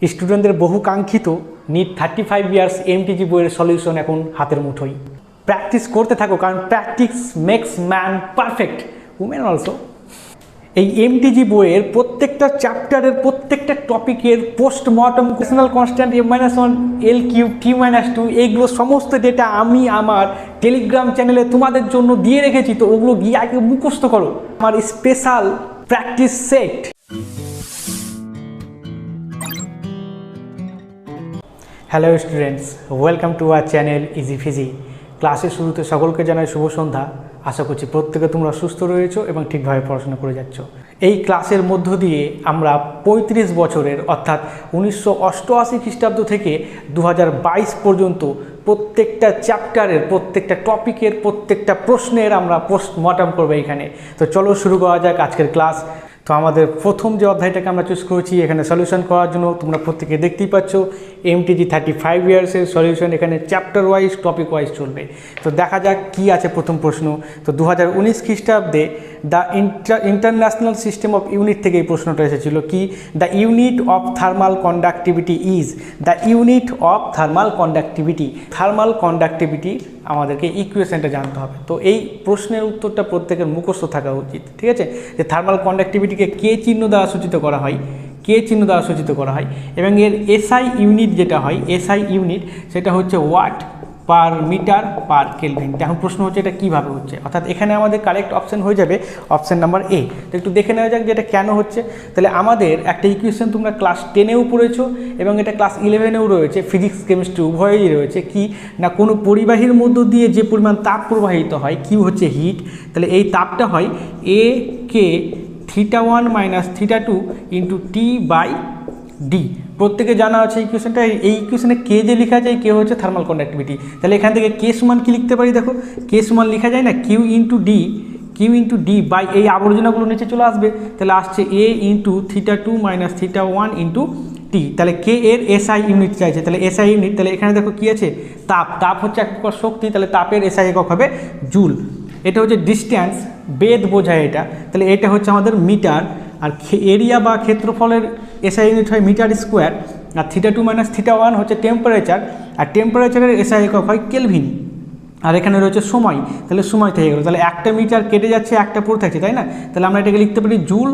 স্টুডেন্টদের বহু কাঙ্ক্ষিত নিট 35 ইয়ার্স এমটিজি বইয়ের সলিউশন এখন হাতের মুঠোয়। প্র্যাকটিস করতে থাকো, কারণ practice makes man perfect, women also. এই এমটিজি বইয়ের প্রত্যেকটা চ্যাপ্টারের প্রত্যেকটা টপিকের post-mortem, কোয়েশনাল constant, M-1, L3, T-2 এইগুলো সমস্ত ডেটা আমি আমার টেলিগ্রাম চ্যানেলে তোমাদের জন্য দিয়ে রেখেছি। তো ওগুলো গিয়ে আগে মুখস্থ করো, আমার special practice set. Hello students, welcome to our channel easy Fiji. ক্লাসের শুরুতে সকলকে জানাই শুভ সন্ধ্যা। আশা করছি প্রত্যেকে তোমরা সুস্থ রয়েছো এবং ঠিকভাবে পড়াশোনা করে যাচ্ছ। এই ক্লাসের মধ্য দিয়ে আমরা 35 বছরের অর্থাৎ 1988 খ্রিস্টাব্দ থেকে 2022 পর্যন্ত প্রত্যেকটা চ্যাপ্টারের, প্রত্যেকটা টপিকের, প্রত্যেকটা প্রশ্নের আমরা পোস্টমর্টম করবো এখানে। তো চলো শুরু করা যাক আজকের ক্লাস। তো আমাদের প্রথম যে অধ্যায়টাকে আমরা চুজ করেছি এখানে সলিউশন করার জন্য, তোমরা প্রত্যেকে দেখতেই পাচ্ছ এমটিজি 35 ইয়ার্সের সলিউশন এখানে চ্যাপ্টার ওয়াইজ, টপিক ওয়াইজ চলবে। তো দেখা যাক কি আছে প্রথম প্রশ্ন। তো 2019 খ্রিস্টাব্দে the international system of unit থেকে এই প্রশ্নটা এসেছিল কি, the unit of thermal conductivity is, the unit of thermal conductivity. Thermal conductivity আমাদেরকে ইকুয়েশনটা জানতে হবে। তো এই প্রশ্নের উত্তরটা প্রত্যেকের মুখস্থ থাকা উচিত, ঠিক আছে। যে থার্মাল কন্ডাক্টিভিটিকে কে চিহ্ন দ্বারা সূচিত করা হয়, কে চিহ্ন দ্বারা সূচিত করা হয়, এবং এর এসআই ইউনিট যেটা হয়, এসআই ইউনিট সেটা হচ্ছে watt per metre per kelvin. এখন প্রশ্ন হচ্ছে এটা কীভাবে হচ্ছে, অর্থাৎ এখানে আমাদের কারেক্ট অপশান হয়ে যাবে অপশান নাম্বার এ। তো একটু দেখে নেওয়া যাক যে এটা কেন হচ্ছে। তাহলে আমাদের একটা ইকুয়েশন তোমরা ক্লাস 10-এও পড়েছো এবং এটা ক্লাস 11-এও রয়েছে, ফিজিক্স কেমিস্ট্রি উভয়েই রয়েছে। কি না, কোনো পরিবাহীর মধ্য দিয়ে যে পরিমাণ তাপ প্রবাহিত হয়, কিউ হচ্ছে হিট, তাহলে এই তাপটা হয় এ কে θ1 - θ2 ইন্টু টি বাই ডি। প্রত্যেকে জানা আছে ইকুয়েশনটা। এই ইকুয়েশনে কে যে লেখা যায়, কে হচ্ছে থার্মাল কন্ডাক্টিভিটি। তাহলে এখান থেকে কে সমান কি লিখতে পারি, দেখো কে সমান লেখা যায় না কিউ ইন্টু ডি বাই এই আবর্জনাগুলো নিচে চলে আসবে। তাহলে আসছে এ ইন্টু θ2 - θ1 ইন্টু টি। তাহলে কে এর এসআই ইউনিট চাইছে, তাহলে এসআই ইউনিট, তাহলে এখানে দেখো কি আছে তাপ হচ্ছে এক প্রকার শক্তি, তাহলে তাপের এসআই একক হবে জুল। এটা হচ্ছে ডিস্ট্যান্স, বেদ বোঝায় এটা। তাহলে এটা হচ্ছে আমাদের মিটার, আর এরিয়া বা ক্ষেত্রফলের এসআই ইউনিট হয় মিটার স্কোয়ার, আর θ2 - θ1 হচ্ছে টেম্পারেচার, আর টেম্পারেচারের এসআই একক হয় কেলভিন। আর এখানে রয়েছে সময়, তাহলে সময় থেকে গেলো। তাহলে একটা মিটার কেটে যাচ্ছে, একটা পড়ে থাকছে, তাই না। তাহলে আমরা এটাকে লিখতে পারি joule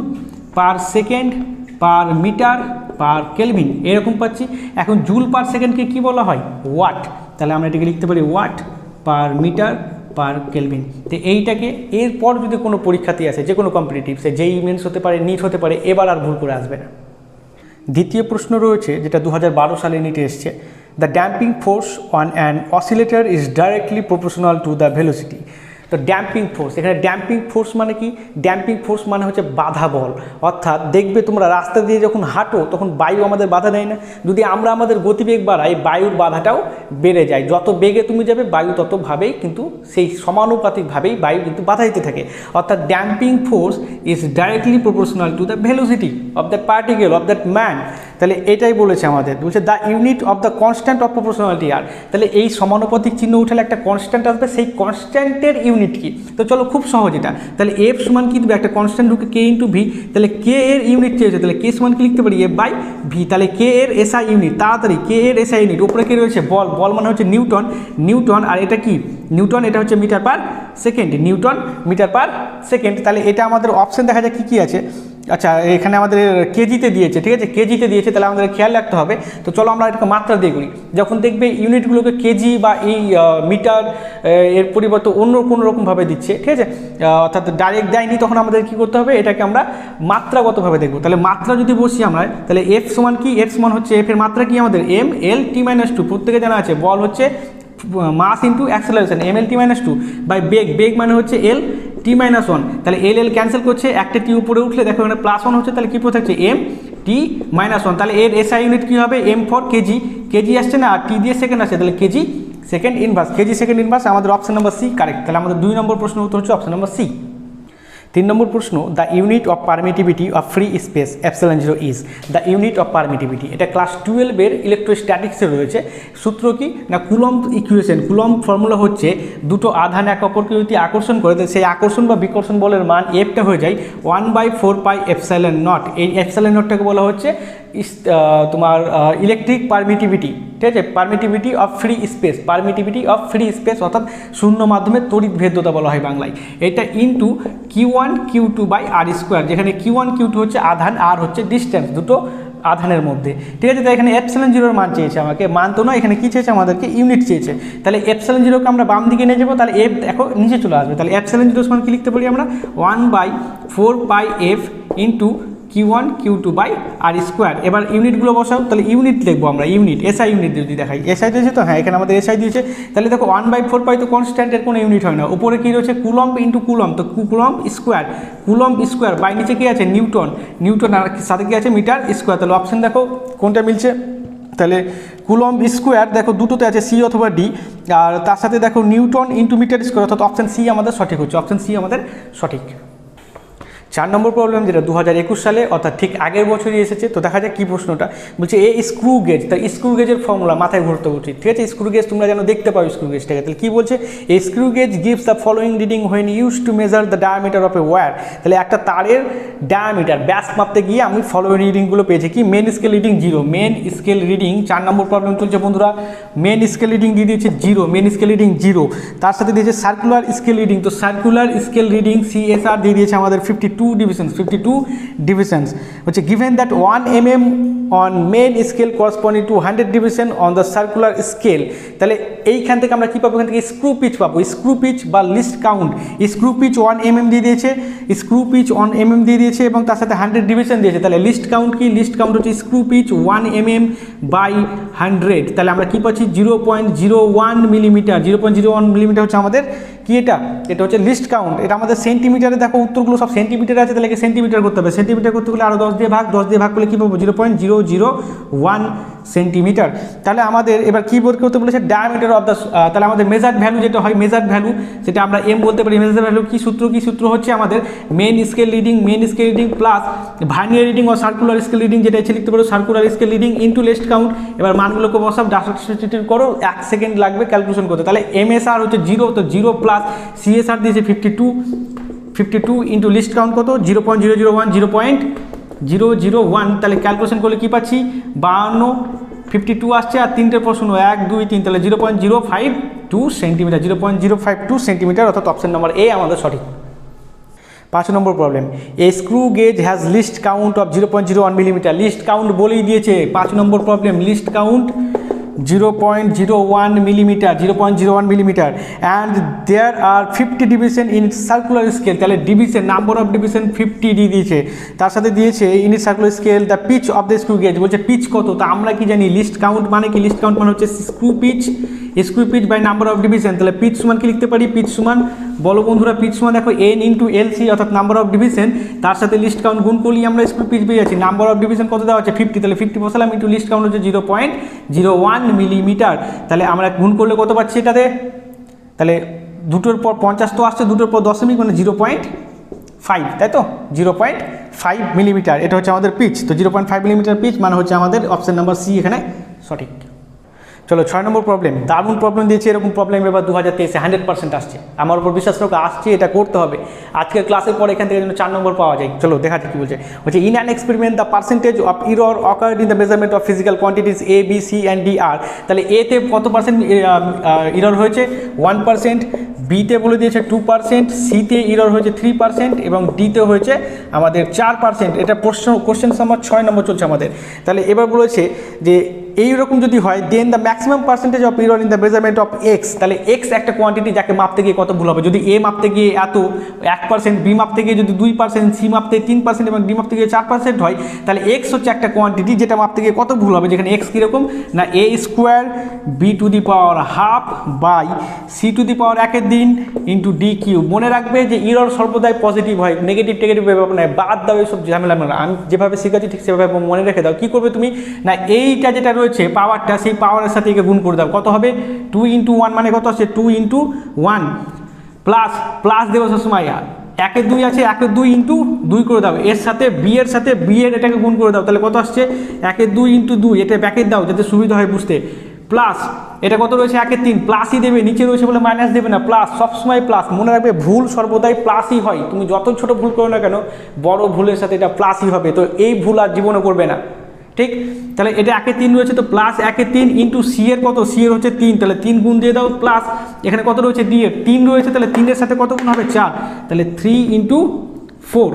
per second per metre per kelvin, এরকম পাচ্ছি। এখন জুল পার সেকেন্ডকে কী বলা হয়, ওয়াট। তাহলে আমরা এটাকে লিখতে পারি watt per metre per kelvin. তো এইটাকে এরপর যদি কোনো পরীক্ষাতে আসে, যে কোনো কম্পিটিটিভ, সে যেই মেন্স হতে পারে, নিট হতে পারে, এবার আর ভুল করে আসবে না। দ্বিতীয় প্রশ্ন রয়েছে যেটা 2012 সালে নিটে এসছে, the damping force on an oscillator is directly proportional to the velocity. তো ড্যাম্পিং ফোর্স, এখানে ড্যাম্পিং ফোর্স মানে কি, ড্যাম্পিং ফোর্স মানে হচ্ছে বাধা বল। অর্থাৎ দেখবে তোমরা রাস্তা দিয়ে যখন হাঁটো তখন বায়ু আমাদের বাধা দেয় না, যদি আমরা আমাদের গতিবেগ বাড়াই বায়ুর বাধাটাও বেড়ে যায়। যত বেগে তুমি যাবে বায়ু ততভাবেই কিন্তু সেই সমানুপাতিকভাবেই বায়ু কিন্তু বাধা দিতে থাকে। অর্থাৎ damping force is directly proportional to the velocity of that particle of that man. তাহলে এটাই বলেছে আমাদের, বলছে the unit of the constant of proportionality আর। তাহলে এই সমানুপাতিক চিহ্ন উঠালে একটা কনস্ট্যান্ট আসবে, সেই কনস্ট্যান্টের ইউনিট কি। তো চলো খুব সহজ এটা। তাহলে এফ সমান কি দেবে, একটা কনস্ট্যান্ট ঢুকে কে ইন্টু ভি। তাহলে কে এর ইউনিট চেয়েছে, তাহলে কে সমান কি লিখতে পারি এফ বাই ভি। তাহলে কে এর এসআই ইউনিট, তাড়াতাড়ি কে এর এসআই ইউনিট, উপরে কে রয়েছে বল মানে হচ্ছে নিউটন, আর এটা কি নিউটন, এটা হচ্ছে metre per second, newton metre per second. তাহলে এটা আমাদের অপশন দেখা যায় কী আছে। আচ্ছা, এখানে আমাদের কেজিতে দিয়েছে, ঠিক আছে, কেজিতে দিয়েছে, তাহলে আমাদের খেয়াল রাখতে হবে। তো চলো আমরা এটাকে মাত্রা দিয়ে করি। যখন দেখবে ইউনিটগুলোকে কেজি বা এই মিটার এর পরিবর্তে অন্য কোনো রকমভাবে দিচ্ছে, ঠিক আছে, অর্থাৎ ডাইরেক্ট দেয়নি, তখন আমাদের কী করতে হবে, এটাকে আমরা মাত্রাগতভাবে দেখবো। তাহলে মাত্রা যদি বসি আমরা, তাহলে এফ সমান কি, এফ সমান হচ্ছে এফ এর মাত্রা কি আমাদের M-L-T-2, প্রত্যেকে জানা আছে। বল হচ্ছে mass into acceleration M-L-T-2 by বেগ মানে হচ্ছে L-T-1। তাহলে L ক্যান্সেল করছে, একটা টি উপরে উঠলে দেখো এখানে +1 হচ্ছে, তাহলে কী পড়ে থাকছে M-T-1। তাহলে এর এসআই ইউনিট কী হবে, M ফর কেজি আসছে না, আর টি দিয়ে সেকেন্ড আসছে, তাহলে কেজি সেকেন্ড ইনভার্স, আমাদের অপশন নাম্বার সি কারেক্ট। তাহলে আমাদের 2 নম্বর প্রশ্নের উত্তর হচ্ছে অপশন নাম্বার সি। 3 নম্বর প্রশ্ন, the unit of permittivity of free space epsilon zero is. The unit of permittivity, এটা ক্লাস 12-এর ইলেকট্রোস্ট্যাটিক্সে রয়েছে। সূত্র কি না, কুলম্ব ইকুয়েশন। কুলম্ব ফর্মুলা হচ্ছে দুটো আধান এক অপরকে যদি আকর্ষণ করে, সেই আকর্ষণ বা বিকর্ষণ বলের মান এফটা হয়ে যায় 1/4 এপসাইলন নট। এই এপসাইলন নটটাকে বলা হচ্ছে তোমার ইলেকট্রিক পারমিটিভিটি, ঠিক আছে, permittivity of free space, permittivity of free space অর্থাৎ শূন্য মাধ্যমে তড়িৎ ভেদ্যতা বলা হয় বাংলায়। এটা into Q1 Q2 by R square, যেখানে Q1 Q2 হচ্ছে আধান, আর হচ্ছে ডিস্টেন্স দুটো আধানের মধ্যে, ঠিক আছে। তাই এখানে এপসিলন জিরোর মান চেয়েছে আমাকে, মান তো নয়, এখানে কী চেয়েছে আমাদেরকে, ইউনিট চেয়েছে। তাহলে এপসিলন জিরোকে আমরা বাম দিকে নিয়ে যাবো, তাহলে এফ দেখো নিচে চলে আসবে। তাহলে এপসিলন জিরোর সমান কি লিখতে পারি আমরা, 1/4 into Q1 Q2 by R square. এবার ইউনিটগুলো বসাও, তাহলে ইউনিট লিখবো আমরা, ইউনিট এসআই ইউনিট যদি দেখাই, এসআই দিয়েছে তো, হ্যাঁ এখানে আমাদের এসআই দিয়েছে। তাহলে দেখো 1/4 তো কনস্ট্যান্টের কোনো ইউনিট হয় না, উপরে কী রয়েছে কুলম্ব ইন্টু কুলম্ব, তো কুলম্ব স্কোয়ার বাই নিচে কী আছে নিউটন, আর সাথে কী আছে মিটার স্কোয়ার। তাহলে অপশান দেখো কোনটা মিলছে, তাহলে কুলম্ব স্কোয়ার দেখো দুটোতে আছে সি অথবা ডি, আর তার সাথে দেখো নিউটন ইন্টু মিটার স্কোয়ার, অর্থাৎ অপশান সি আমাদের সঠিক হচ্ছে, অপশান সি আমাদের সঠিক। 4 নম্বর প্রবলেম, যেটা 2021 সালে অর্থাৎ ঠিক আগের বছরই এসেছে। তো দেখা যায় কী প্রশ্নটা বলছে, এ স্ক্রু গেজ, তার স্ক্রু গেজের ফর্মুলা মাথায় ঘুরতে উচিত, ঠিক আছে। স্ক্রু গেজ তোমরা যেন দেখতে পাও স্ক্রু গেজটাকে, তাহলে কী বলছে, a screw gauge gives the following reading when use to measure the diameter of a wire. তাহলে একটা তারের ডায়ামিটার ব্যাস মাপতে গিয়ে আমি ফলোয়িং রিডিংগুলো পেয়েছি, কি main scale reading 0, main scale reading 4 নম্বর প্রবলেম চলছে বন্ধুরা, মেন স্কেল রিডিং দিয়ে দিয়েছে 0, মেন স্কেল রিডিং 0, তার সাথে দিয়েছে সার্কুলার স্কেল রিডিং, তো সার্কুলার স্কেল রিডিং CSR দিয়ে দিয়েছে আমাদের 52 ডিভিশনস হচ্ছে, given that 1 mm on main scale corresponding to 100 division on the circular scale। তাহলে এইখান থেকে আমরা কী পাবো, এখান থেকে স্ক্রু পিচ পাবো, স্ক্রু পিচ বা least count. Screw pitch 1 mm দিয়ে দিয়েছে, এবং তার সাথে 100 ডিভিশন দিয়েছে। তাহলে লিস্ট কাউন্ট কি, লিস্ট কাউন্ট হচ্ছে স্ক্রু পিচ 1 mm বাই 100। তাহলে আমরা কী পাচ্ছি 0.01 মিলিমিটার, 0.01 মিলিমিটার হচ্ছে আমাদের কি, এটা হচ্ছে লিস্ট কাউন্ট। এটা আমাদের সেন্টিমিটারে, দেখো উত্তরগুলো সব সেন্টিমিটারে আছে, তাহলে সেন্টিমিটার করতে হবে, সেন্টিমিটার করতে গেলে আরও 10 দিয়ে ভাগ করলে কী পাবো 0.001 সেন্টিমিটার। তাহলে আমাদের এবার কী বের করতে বলেছে, ডায়ামিটার অফ দ্য, তাহলে আমাদের মেজার্ড ভ্যালু যেটা হয়, মেজার্ড ভ্যালু সেটা আমরা এম বলতে পারি। মেজার্ড ভ্যালু কি সূত্র হচ্ছে আমাদের main scale reading plus vernier reading ও সার্কুলার স্কেল রিডিং, যেটা এসে লিখতে পারো circular scale reading into least count. এবার মানগুলোকে বসাও, ডাটা সাবস্টিটিউট করো, 1 সেকেন্ড লাগবে ক্যালকুলেশন করতে। তাহলে MSR হচ্ছে 0, তো 0 প্লাস CSR দিয়েছে 52 ইন্টু লিস্ট কাউন্ট কত 0.001, তাহলে ক্যালকুলেশন করলে কী পাচ্ছি 52, 52 আসছে, আর 3টে প্রশ্ন 1 2 3, তাহলে 0.052 সেন্টিমিটার, 0.052 সেন্টিমিটার, অর্থাৎ অপশন নম্বর এ আমাদের সঠিক। 5 number problem, a screw gauge has least count of 0.01 millimetre. Least count বলেই দিয়েছে 5 number problem, least count 0.01 millimeter and there are 50 division in circular scale। তাহলে ডিভিশন, নাম্বার অফ ডিভিশন 50 দিয়ে দিয়েছে, তার সাথে দিয়েছে in circular scale the pitch of the screw gauge, বলছে pitch কত। তা আমরা কি জানি, লিস্ট কাউন্ট মানে কি, লিস্ট কাউন্ট মানে হচ্ছে screw pitch by number of division. তাহলে পিচ সমান কি লিখতে পারি, পিচ সমান বলো বন্ধুরা, পিচ সমান দেখো N ইন্টু LC অর্থাৎ নাম্বার অফ ডিভিশন, তার সাথে লিস্ট কাউন্ট গুণ করলেই আমরা স্ক্রু পিচ পেয়ে যাচ্ছি। নাম্বার অফ ডিভিশন কত দেওয়া হচ্ছে 50, তাহলে 50 বসালাম ইন্টু লিস্ট কাউন্ট হচ্ছে 0.01 মিলিমিটার। তাহলে আমরা গুণ করলে কত পাচ্ছি এটাতে, তাহলে দুটোর পর 50 তো আসছে, দুটোর পর দশমিক মানে 0.5, তাই তো 0.5 মিলিমিটার, এটা হচ্ছে আমাদের পিচ। তো 0.5 মিলিমিটার পিচ মানে হচ্ছে আমাদের অপশন নাম্বার সি এখানে সঠিক। চলো 6 নম্বর প্রবলেম, দারুণ প্রবলেম দিয়েছে, এরকম প্রবলেম এবার 2023-এ 100% আসছে, আমার উপর বিশ্বাস রাখো, আসছে, এটা করতে হবে আজকের ক্লাসের পর, এখান থেকে যেন 4 নম্বর পাওয়া যায়। চলো দেখা যাক কী বলছে, in an experiment the percentage of error occurred in the measurement of physical quantities A, B, C and D are। তাহলে এতে কত পার্সেন্ট ইরর হয়েছে 1%, বিতে বলে দিয়েছে 2%, সিতে ইরর হয়েছে 3% এবং ডিতে হয়েছে আমাদের 4%। এটা কোশ্চেন নাম্বার 6 নম্বর চলছে আমাদের। তাহলে এবার বলেছে যে এইরকম যদি হয়, then the maximum percentage of error in the measurement of X. তাহলে এক্স একটা কোয়ান্টিটি যাকে মাপতে গিয়ে কত ভুল হবে, যদি এ মাপতে গিয়ে এত 1%, বি মাপতে গিয়ে যদি 2%, সি মাপতে 3% এবং ডি মাপতে গিয়ে 4% হয়, তাহলে এক্স হচ্ছে একটা কোয়ান্টিটি যেটা মাপতে গিয়ে কত ভুল হবে, যেখানে এক্স কীরকম না a square B to the power half by C to the power 1/2 into D cube. মনে রাখবে যে ইরর সর্বদাই পজিটিভ হয়, নেগেটিভ ব্যাপার নয়, বাদ দাও এইসব ঝামেলা। আমি যেভাবে শিখাচ্ছি ঠিক সেভাবে মনে রেখে দাও। কী করবে তুমি না, এইটা যেটা রয়েছে পাওয়ারটা, সেই পাওয়ারের সাথে একে গুণ করে দাও, কত হবে 2 × 1 মানে কত আসছে 2 × 1 প্লাস দেবো সবসময় 1 2 আছে, 1 2 ইন্টু 2 করে দাও, এর সাথে বি এর এটাকে গুণ করে দাও, তাহলে কত আসছে 1 2 ইন্টু 2, এটা ব্যাকেট দাও যাতে সুবিধা হয় বুঝতে, প্লাস এটা কত রয়েছে 1 3, প্লাসই দেবে, নিচে রয়েছে বলে মাইনাস দেবে না, প্লাস সবসময় প্লাস, মনে রাখবে ভুল সর্বদাই প্লাসই হয়, তুমি যত ছোট ভুল করো না কেন বড় ভুলের সাথে এটা প্লাসই হবে, তো এই ভুল আর জীবনে করবে না, ঠিক। তাহলে এটা 1 3 রয়েছে, তো প্লাস 1 3 ইন্টু সি এর কত, সি এর হচ্ছে 3, তাহলে 3 গুণ দিয়ে দাও, প্লাস এখানে কত রয়েছে ডি এর 3 রয়েছে, তাহলে 3 এর সাথে কত গুণ হবে 4, তাহলে 3 ইন্টু 4,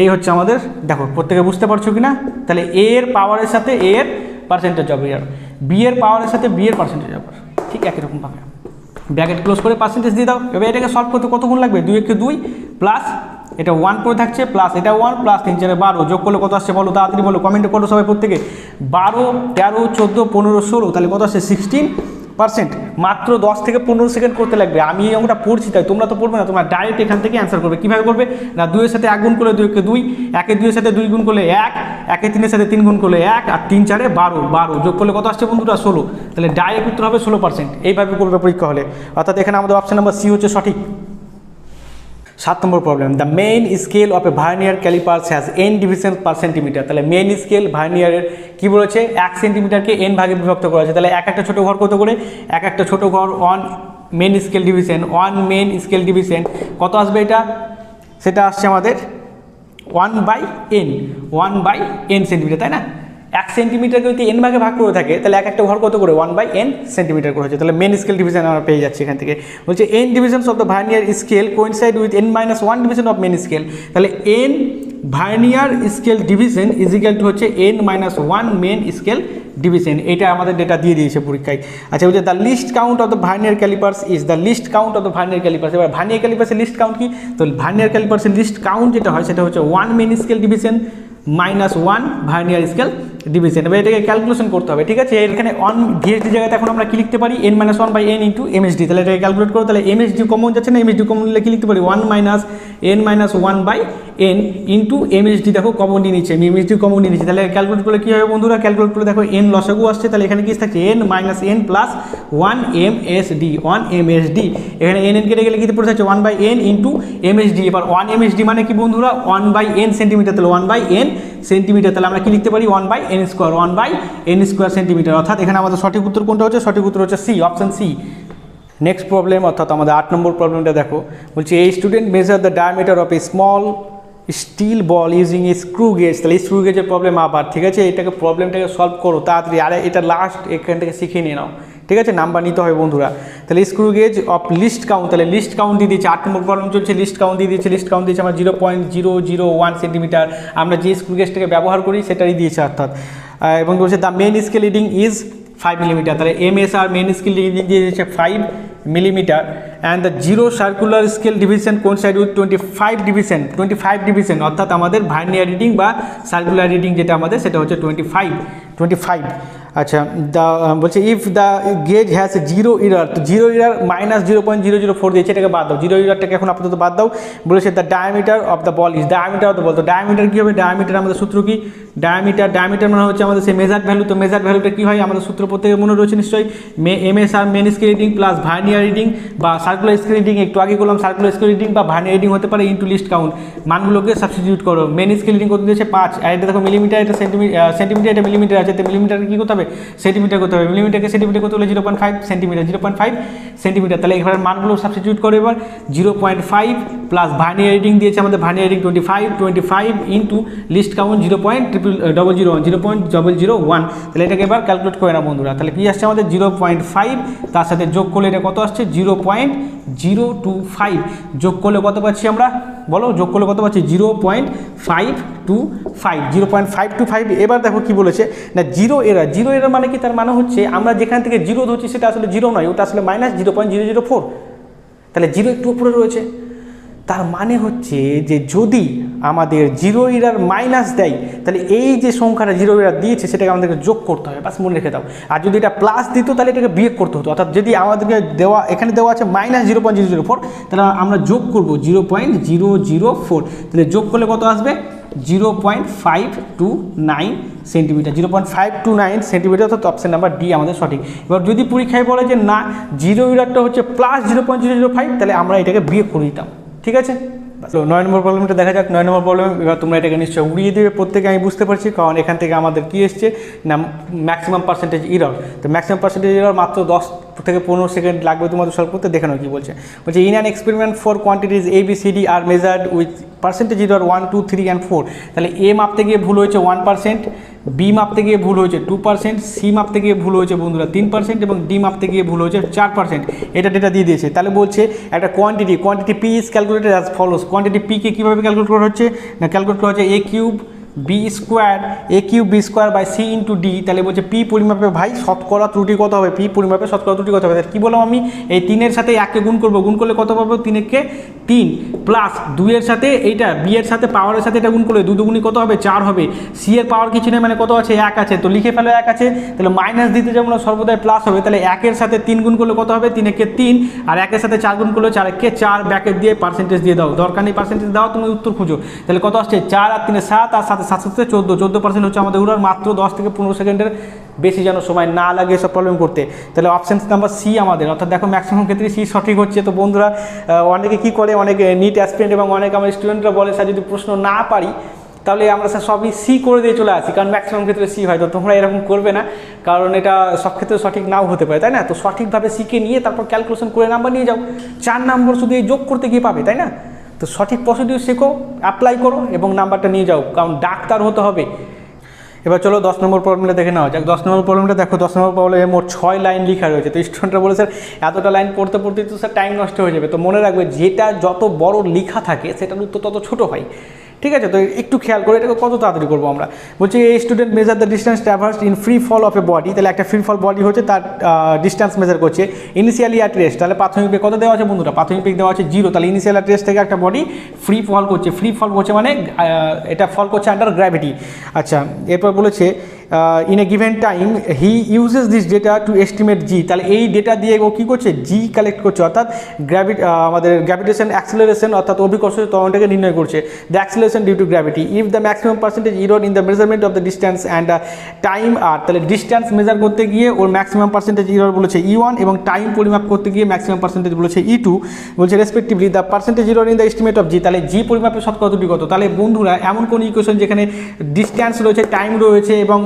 এই হচ্ছে আমাদের, দেখো প্রত্যেকে বুঝতে পারছো কি না, তাহলে এ এর পাওয়ারের সাথে এ এর পার্সেন্টেজ হবে, আর বি এর পাওয়ারের সাথে বি এর পার্সেন্টেজ হবে, ঠিক একই রকম ভাবে ব্র্যাকেট ক্লোজ করে পার্সেন্টেজ দিয়ে দাও। এবার এটাকে সলভ করতে কত গুণ লাগবে, 2 1 2 প্লাস এটা 1 করে থাকছে, প্লাস এটা 1 প্লাস 3 4 12, যোগ করলে কত আসছে বলো, তাড়াতাড়ি বলো, কমেন্টে করো সবাই প্রত্যেকে, 12 13 14 15 16, তাহলে কত আসছে 16%, মাত্র 10 থেকে 15 সেকেন্ড করতে লাগবে। আমি এই অঙ্কটা পড়ছি তাই, তোমরা তো পড়বে না, তোমরা ডাইরেক্ট এখান থেকে অ্যান্সার করবে। কীভাবে করবে না, 2 এর সাথে 1 গুণ করলে 2 1 2, 1 2 এর সাথে 2 গুণ করলে 1, 1 3 এর সাথে 3 গুণ করলে 1, আর 3 4 12, যোগ করলে কত আসছে বন্ধুরা 16, তাহলে ডাইরেক্ট উত্তর হবে 16%, এইভাবে করবে পরীক্ষা হলে, অর্থাৎ এখানে আমাদের অপশন নাম্বার সি হচ্ছে সঠিক। 7 number problem, the main scale of a vernier callipers has N division per centimetre, তাহলে মেইন স্কেল ভার্নিয়ারের কী বলেছে 1 সেন্টিমিটারকে এন ভাগে বিভক্ত করা আছে, তাহলে এক একটা ছোটো ঘর কত করে, এক একটা ছোটো ঘর on main scale division, main scale division কত আসবে, এটা সেটা আসছে আমাদের 1/n সেন্টিমিটার, তাই না, 1 সেন্টিমিটারকে যদি এন ভাগে ভাগ করে থাকে তাহলে এক একটা ঘর কত করে 1/n সেন্টিমিটার করে হচ্ছে, তাহলে মেন স্কেল ডিভিশন আমরা পেয়ে যাচ্ছি এখান থেকে। বলছে N divisions of the vernier scale coincide with n-1 division of main scale, তাহলে N vernier scale division is equal to হচ্ছে n-1 মেন স্কেল ডিভিশন, এটা আমাদের ডেটা দিয়ে দিয়েছে পরীক্ষায়। আচ্ছা বলছে the list count of the vernier callipers is, the list count of the vernier callipers, এবার ভার্নিয়ার ক্যালিপার্সের লিস্ট কাউন্ট কি, তো ভার্নিয়ার ক্যালিপার্সের লিস্ট কাউন্ট যেটা হয় সেটা হচ্ছে 1 main scale division -1 vernier scale division, এবার এটাকে ক্যালকুলেশন করতে হবে, ঠিক আছে। এখানে অন ভিএসডি জায়গাতে এখন আমরা কি লিখতে পারি, n-1/n ইন্টু এমএসডি, তাহলে এটাকে ক্যালকুলেট করো, তাহলে এমএসডি কমন যাচ্ছে না, এমএসডি কমন নিলে কি লিখতে পারি 1 - n-1/n ইন্টু এমএসডি, দেখো কমন নিয়ে নিচ্ছে, আমি এমএসডি কমন নিয়ে নিচ্ছি, তাহলে ক্যালকুলেট করলে কী হবে বন্ধুরা, ক্যালকুলেট করলে দেখো n লসাগু আসছে, তাহলে এখানে কি থাকছে n-n প্লাস 1 MSD, এখানে n কেটে গেলে কী পড়ে থাকছে 1/n ইন্টু এমএসডি, এবার 1 MSD মানে কি বন্ধুরা 1/n সেন্টিমিটার, তাহলে 1/n সেন্টিমিটার, তাহলে আমরা কি লিখতে পারি 1/n স্কোয়ার সেন্টিমিটার, অর্থাৎ এখানে আমাদের সঠিক উত্তর কোনটা হচ্ছে, সঠিক উত্তর হচ্ছে C, option C. Next problem, অর্থাৎ আমাদের 8 নম্বর প্রবলেমটা দেখো, বলছে এই student measure the diameter of a small steel ball using a screw gauge, তাহলে স্ক্রু গেজের প্রবলেম আবার, ঠিক আছে, এটাকে প্রবলেমটাকে সলভ করো তাড়াতাড়ি, আরে এটা লাস্ট এখান থেকে শিখে নিয়ে নাও, ঠিক আছে, নাম্বার নিতে হবে বন্ধুরা। তাহলে screw gauge of list count, তাহলে লিস্ট কাউন্ট দিয়ে দিয়েছে, 8 নম্বর প্রবলেম চলছে, লিস্ট কাউন্ট দিয়ে দিয়েছে, লিস্ট কাউন্ট দিয়েছে আমার 0.001 সেন্টিমিটার, আমরা যে স্ক্রু গেজটাকে ব্যবহার করি সেটাই দিয়েছে অর্থাৎ, এবং বলছে the main scale reading is 5 millimetre, তাহলে MSR মেন স্কেল রিডিং দিয়ে দিয়েছে 5 millimetre, and the zero circular scale division coincide with 25 division, অর্থাৎ আমাদের ভার্নিয়ার রিডিং বা সার্কুলার রিডিং যেটা আমাদের সেটা হচ্ছে 25। আচ্ছা বলছে if the gauge has zero error, তো জিরো ইরার -0.004 দিয়েছে, এটাকে বাদ দাও, জিরো ইরারটাকে এখন আপাতত বাদ দাও। বলেছে the diameter of the ball is, diameter of the ball, তো ডায়ামিটার কী হবে, ডায়ামিটার আমাদের সূত্র কি, ডায়ামিটার মানে হচ্ছে আমাদের সেই মেজার্ড ভ্যালু, তো মেজার্ড ভ্যালুটা কী হয় আমাদের সূত্র প্রত্যেকে মনে রয়েছে নিশ্চয়ই, MSR main scale reading plus vernier reading বা সার্কুলার স্কেল রিডিং, একটু আগে করলাম সার্কুলার স্কেল রিডিং বা ভার্নিয়ার রিডিং হতে পারে ইন্টু লিস্ট কাউন্ট, মানগুলোকে সাবস্টিটিউট করো, মেন স্কেল রিডিং করতে দিয়েছে 5, আর এটা দেখো মিলিমিটার, এটা সেন্টিমিটার, এটা মিলিমিটার আছে, তো মিলিমিটারকে কী করতে হবে সেন্টিমিটার করতে হবে, মিলিমিটারকে সেন্টিমিটার করতে হলে 0.5 সেন্টিমিটার, তাহলে এখানে মানগুলো সাবস্টিটিউট করে এবার 0.5 প্লাস ভার্নিয়ার রিডিং দিয়েছে আমাদের, vernier reading 25 into least count 0.001, তাহলে এটাকে এবার ক্যালকুলেট করে না বন্ধুরা, তাহলে কি আসছে আমাদের 0.5, তার সাথে যোগ করলে এটা কত আসছে 0.025, যোগ করলে কত পাচ্ছি আমরা বলো, যোগ করলে কত পাচ্ছি 0.525। এবার দেখো কি বলেছে না জিরো এরার মানে কি, তার মানে হচ্ছে আমরা যেখান থেকে জিরো ধরছি সেটা আসলে জিরো নয়, ওটা আসলে -0.004, তাহলে জিরো একটু উপরে রয়েছে, তার মানে হচ্ছে যে যদি আমাদের জিরো এরার মাইনাস দেয় তাহলে এই যে সংখ্যাটা জিরো এরার দিয়েছে সেটাকে আমাদেরকে যোগ করতে হবে, বাস মনে রেখে দাও, আর যদি এটা প্লাস দিত তাহলে এটাকে বিয়োগ করতে হতো, অর্থাৎ যদি আমাদেরকে দেওয়া এখানে দেওয়া আছে -0.004, তাহলে আমরা যোগ করব 0.004, তাহলে যোগ করলে কত আসবে 0.529 সেন্টিমিটার, 0.529 সেন্টিমিটার, অর্থাৎ অপশন নাম্বার ডি আমাদের সঠিক। এবার যদি পরীক্ষায় বলে যে না জিরো ইরারটা হচ্ছে +0.005, তাহলে আমরা এটাকে বিয়োগ করে দিতাম, ঠিক আছে, তো 9 নম্বর প্রবলেমটা দেখা যাক। 9 নম্বর প্রবলেম এবার তোমরা এটাকে নিশ্চয়ই উড়িয়ে দেবে প্রত্যেকে, আমি বুঝতে পারছি, কারণ এখান থেকে আমাদের কি এসছে না ম্যাক্সিমাম পার্সেন্টেজ ইরর। তো ম্যাক্সিমাম পার্সেন্টেজ ইরর মাত্র 10 থেকে 15 সেকেন্ড লাগবে তোমাদের সলভ করতে। দেখে নাও কী বলছে। In an experiment for quantities ABCD আর measured with percentage error 1, 2, 3 and 4। তাহলে এ মাপতে গিয়ে ভুল হয়েছে 1%, বি মাপতে গিয়ে ভুল হয়েছে 2%, সি মাপতে গিয়ে ভুল হয়েছে বন্ধুরা 3% এবং ডি মাপতে গিয়ে ভুল হয়েছে 4%। এটা ডেটা দিয়ে দিয়েছে। তাহলে বলছে একটা quantity P is calculated as follows. Quantity পিকে কীভাবে ক্যালকুলেট করা হচ্ছে না, ক্যালকুলেট করা হচ্ছে a³ c/d। তাহলে বলছে পি পরিমাপে ভাই শতকরা ত্রুটি কত হবে, পি পরিমাপে শতকরা ত্রুটি কত হবে। কী বললাম আমি, এই 3-এর সাথে 1কে গুণ করবো, গুণ করলে কত পাবো, 3-কে 3 প্লাস 2-এর সাথে এইটা বি-এর সাথে পাওয়ারের সাথে এটা গুণ করলে 2 দুগুণি কত হবে, 4 হবে। সি এর পাওয়ার কিছু নেই, মানে কত আছে, 1 আছে, তো লিখে ফেলো 1 আছে। তাহলে মাইনাস দিতে যাবো না, সর্বদাই প্লাস হবে। তাহলে 1-এর সাথে 3 গুণ করলে কত হবে, 3-একে 3 আর 1-এর সাথে 4 গুণ করলে 4-একে 4, ব্র্যাকেট দিয়ে পার্সেন্টেজ দিয়ে দাও, দরকার নেই পার্সেন্টেজ দাও, তুমি উত্তর খুঁজো। তাহলে কত আসছে, 4 আর 3 7 আর 7 7 14% হচ্ছে আমাদের উড়ার। মাত্র 10 থেকে 15 সেকেন্ডের বেশি যেন সময় না লাগে এসব প্রবলেম করতে। তাহলে অপশান নাম্বার সি আমাদের, অর্থাৎ দেখো ম্যাক্সিমাম ক্ষেত্রে সি সঠিক হচ্ছে। তো বন্ধুরা অনেকে কী করে, অনেকে নিট অ্যাসপিরেন্ট এবং অনেক আমার স্টুডেন্টরা বলে স্যার যদি প্রশ্ন না পারি তাহলে আমরা স্যার সবই সি করে দিয়ে চলে আসি, কারণ ম্যাক্সিমাম ক্ষেত্রে সি হয়। তো তোমরা এরকম করবে না, কারণ এটা সব ক্ষেত্রে সঠিক নাও হতে পারে, তাই না। তো সঠিকভাবে সিকে নিয়ে তারপর ক্যালকুলেশন করে নাম্বার নিয়ে যাও। 4 নম্বর শুধু এই যোগ করতে গিয়ে পাবে, তাই না। তো সঠিক প্রসিডিউর শেখো, অ্যাপ্লাই করো এবং নাম্বারটা নিয়ে যাও, কারণ ডাক্তার হতে হবে। এবার চলো 10 নম্বর প্রবলেমটা দেখে নেওয়া যাক। 10 নম্বর প্রবলেমটা দেখো। 10 নম্বর প্রবলেমে মোট 6 লাইন লেখা রয়েছে। তো স্টুডেন্টরা বলে স্যার এতটা লাইন পড়তে পড়তে তো স্যার টাইম নষ্ট হয়ে যাবে। তো মনে রাখবে, যেটা যত বড় লেখা থাকে সেটার উত্তর তত ছোট হয়, ঠিক আছে। তো একটু খেয়াল করে এটাকে কত তাড়াতাড়ি করবো আমরা। বলছি এই student measure the distance traversed in free fall of a body. তাহলে একটা ফ্রি ফল বডি হচ্ছে, তার ডিস্টেন্স মেজার করছে ইনিশিয়ালি অ্যাট রেস্ট। তাহলে প্রাথমিক বেগ কত দেওয়া আছে বন্ধুরা, প্রাথমিক বেগ দেওয়া আছে 0। তাহলে ইনিশিয়াল অ্যাট রেস্ট থেকে একটা বডি ফ্রি ফল করছে, ফ্রি ফল করছে মানে এটা ফল করছে আন্ডার গ্র্যাভিটি। আচ্ছা, এরপর বলেছে in a given time he uses this data to estimate g. তাহলে এই ডেটা দিয়ে ও কী করছে, জি কালেক্ট করছে, অর্থাৎ আমাদের গ্র্যাভিটেশন অ্যাক্সেলারেশন অর্থাৎ অভিকর্ষ ত্বরণটাকে নির্ণয় করছে। The acceleration due to gravity if the maximum percentage error in the measurement of the distance and time are. তাহলে ডিস্টেন্স মেজার করতে গিয়ে ওর ম্যাক্সিমাম পার্সেন্টেজ ইরর বলেছে E1 এবং টাইম পরিমাপ করতে গিয়ে ম্যাক্সিমাম পার্সেন্টেজ বলেছে E2। বলছে respectively the percentage error in the estimate of g. তাহলে জি পরিমাপের শতকরা ত্রুটি কত। তাহলে বন্ধুরা এমন কোন ইকুয়েশন যেখানে ডিস্টেন্স রয়েছে, টাইম রয়েছে এবং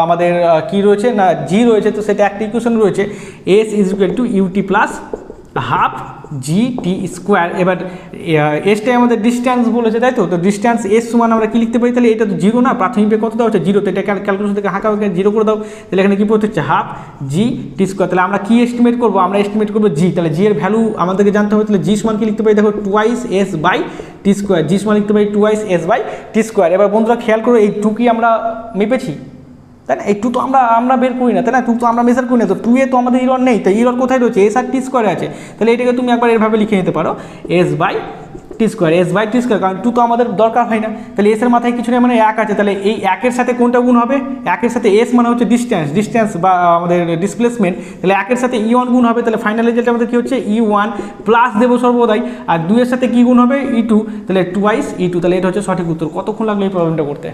আমাদের কি রয়েছে না জি রয়েছে, তো সেটা একটা ইকুয়েশন রয়েছে S is equal to UT plus half G T square. এবার এসটাই আমাদের ডিস্টেন্স বলেছে, তাই তো। তো ডিস্টেন্স এস সমান আমরা কি লিখতে পারি, তাহলে এটা তো 0 না, প্রাথমিক বেগ কত দেওয়া হচ্ছে 0। তো এটা ক্যালকুলেশন থেকে হাঁকা 0 করে দাও। তাহলে এখানে কি পড়তে হচ্ছে হাফ জি টি স্কোয়ার। তাহলে আমরা কি এস্টিমেট করবো, আমরা এস্টিমেট করবো জি। তাহলে জি এর ভ্যালু আমাদেরকে জানতে হবে। তাহলে জি সমান কি লিখতে পারি, দেখো 2s/t স্কোয়ার। জি সমান লিখতে পারি 2s/t স্কোয়ার। এবার বন্ধুরা খেয়াল করো, এই 2 কি আমরা মেপেছি, তাই না। এই 2 তো আমরা বের করি না, তাই না। 2 তো আমরা মেজার করি না। তো 2 এ তো আমাদের ইরর নেই, তো ইরর কোথায় রয়েছে, s/t স্কোয়ারে আছে। তাহলে এটাকে তুমি একবার এভাবে লিখে নিতে পারো s/t স্কোয়ার, s/t স্কোয়ার, কারণ 2 তো আমাদের দরকার হয় না। তাহলে এস এর মাথায় কিছু নেই, মানে 1 আছে। তাহলে এই 1-এর সাথে কোনটা গুণ হবে, 1-এর সাথে s মানে হচ্ছে ডিস্টেন্স বা আমাদের ডিসপ্লেসমেন্ট। তাহলে 1-এর সাথে E1 গুণ হবে। তাহলে ফাইনাল রেজাল্ট আমাদের কি হচ্ছে E1 প্লাস দেবো সর্বদাই, আর 2-এর সাথে কি গুণ হবে E2। তাহলে 2/E2। তাহলে এটা হচ্ছে সঠিক উত্তর। কতক্ষণ লাগলো এই প্রবলেমটা করতে।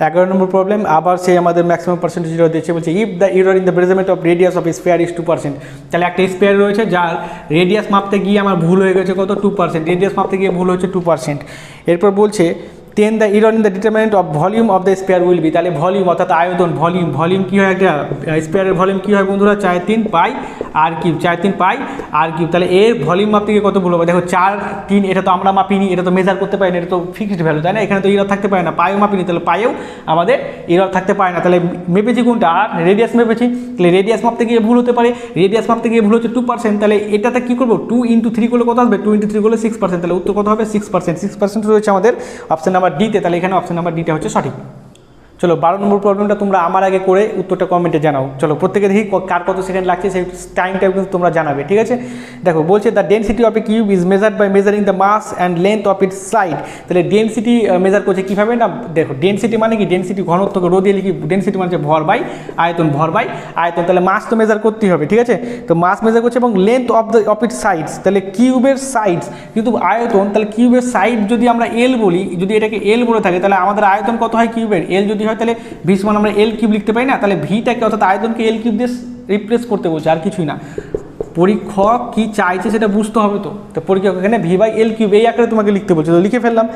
11 নম্বর প্রবলেম, আবার সে আমাদের ম্যাক্সিমাম পার্সেন্টেজ ইরর দিচ্ছে। বলছে if the error in the measurement of radius of spare is 2%। তাহলে একটা স্পেয়ার রয়েছে যার রেডিয়াস মাপতে গিয়ে আমার ভুল হয়ে গেছে কত, 2%। রেডিয়াস মাপতে গিয়ে ভুল হচ্ছে 2%। এরপর বলছে then the error in the determinant of volume of the sphere will be। তাহলে ভলিউম অর্থাৎ আয়তন, ভলিউম কী হয়, একটা স্পেয়ারের ভলিউম কী হয় বন্ধুরা, 4/3 পাই আর কিউব, 4/3 পাই আর কিউব। তাহলে এর ভলিউম মাপতে গিয়ে কত ভুল হবে, দেখো 4/3, এটা তো আমরা মাপিনি, এটা তো মেজার করতে পারি না, এটা তো ফিক্সড ভ্যালু, তাই না। এখানে তো ইরর থাকতে পারে না, পায়েও মাপিনি, তাহলে পায়েও আমাদের ইরর থাকতে পারে না। তাহলে মেপেছি কোনটা, আর রেডিয়াস মেপেছি। তাহলে রেডিয়াস মাপতে গিয়ে ভুল হতে পারে, রেডিয়াস মাপতে গিয়ে ভুল হচ্ছে 2%। তাহলে এটাতে কী করবো, 2 × 3 করলে কত আসবে, 2 × 3 করলে 6%। তাহলে উত্তর কত হবে, 6% রয়েছে আমাদের অপশন নাম্বার ডিতে। তাহলে এখানে অপশন নাম্বার ডিটা হচ্ছে সঠিক। চলো 12 নম্বর প্রবলেমটা তোমরা আমার আগে করে উত্তরটা কমেন্টে জানাও। চলো প্রত্যেকে দেখি কার কত সেকেন্ড লাগছে, সেই টাইমটা কিন্তু তোমরা জানাবে, ঠিক আছে। দেখো বলছে the density of a cube is measured by measuring the mass and length of its side. তাহলে ডেনসিটি মেজার করছে কীভাবে না, দেখো ডেনসিটি মানে কি, ডেনসিটি ঘনত্বকে রো দিয়ে লিখি, ডেনসিটি মানে ভর বাই আয়তন, ভর বাই আয়তন। তাহলে মাস তো মেজার করতেই হবে, ঠিক আছে। তো মাস মেজার করছে এবং লেন্থ অফ ইটস সাইডস, তাহলে কিউবের সাইডস কিন্তু আয়তন, তাহলে কিউবের সাইড যদি আমরা এল বলি, যদি এটাকে এল বলে থাকে, তাহলে আমাদের আয়তন কত হয় কিউবের, এল যদি হয় তাহলে ভি আমরা এল কিউব লিখতে পারি না। তাহলে ভিটাকে অর্থাৎ আয়তনকে এল কিউব দিয়ে রিপ্লেস করতে বলছে, আর কিছুই না। পরীক্ষক কি চাইছে সেটা বুঝতে হবে। তো পরীক্ষক এখানে ভি বাই এল কিউব এই আকারে তোমাকে লিখতে বলছে, তো লিখে ফেললাম।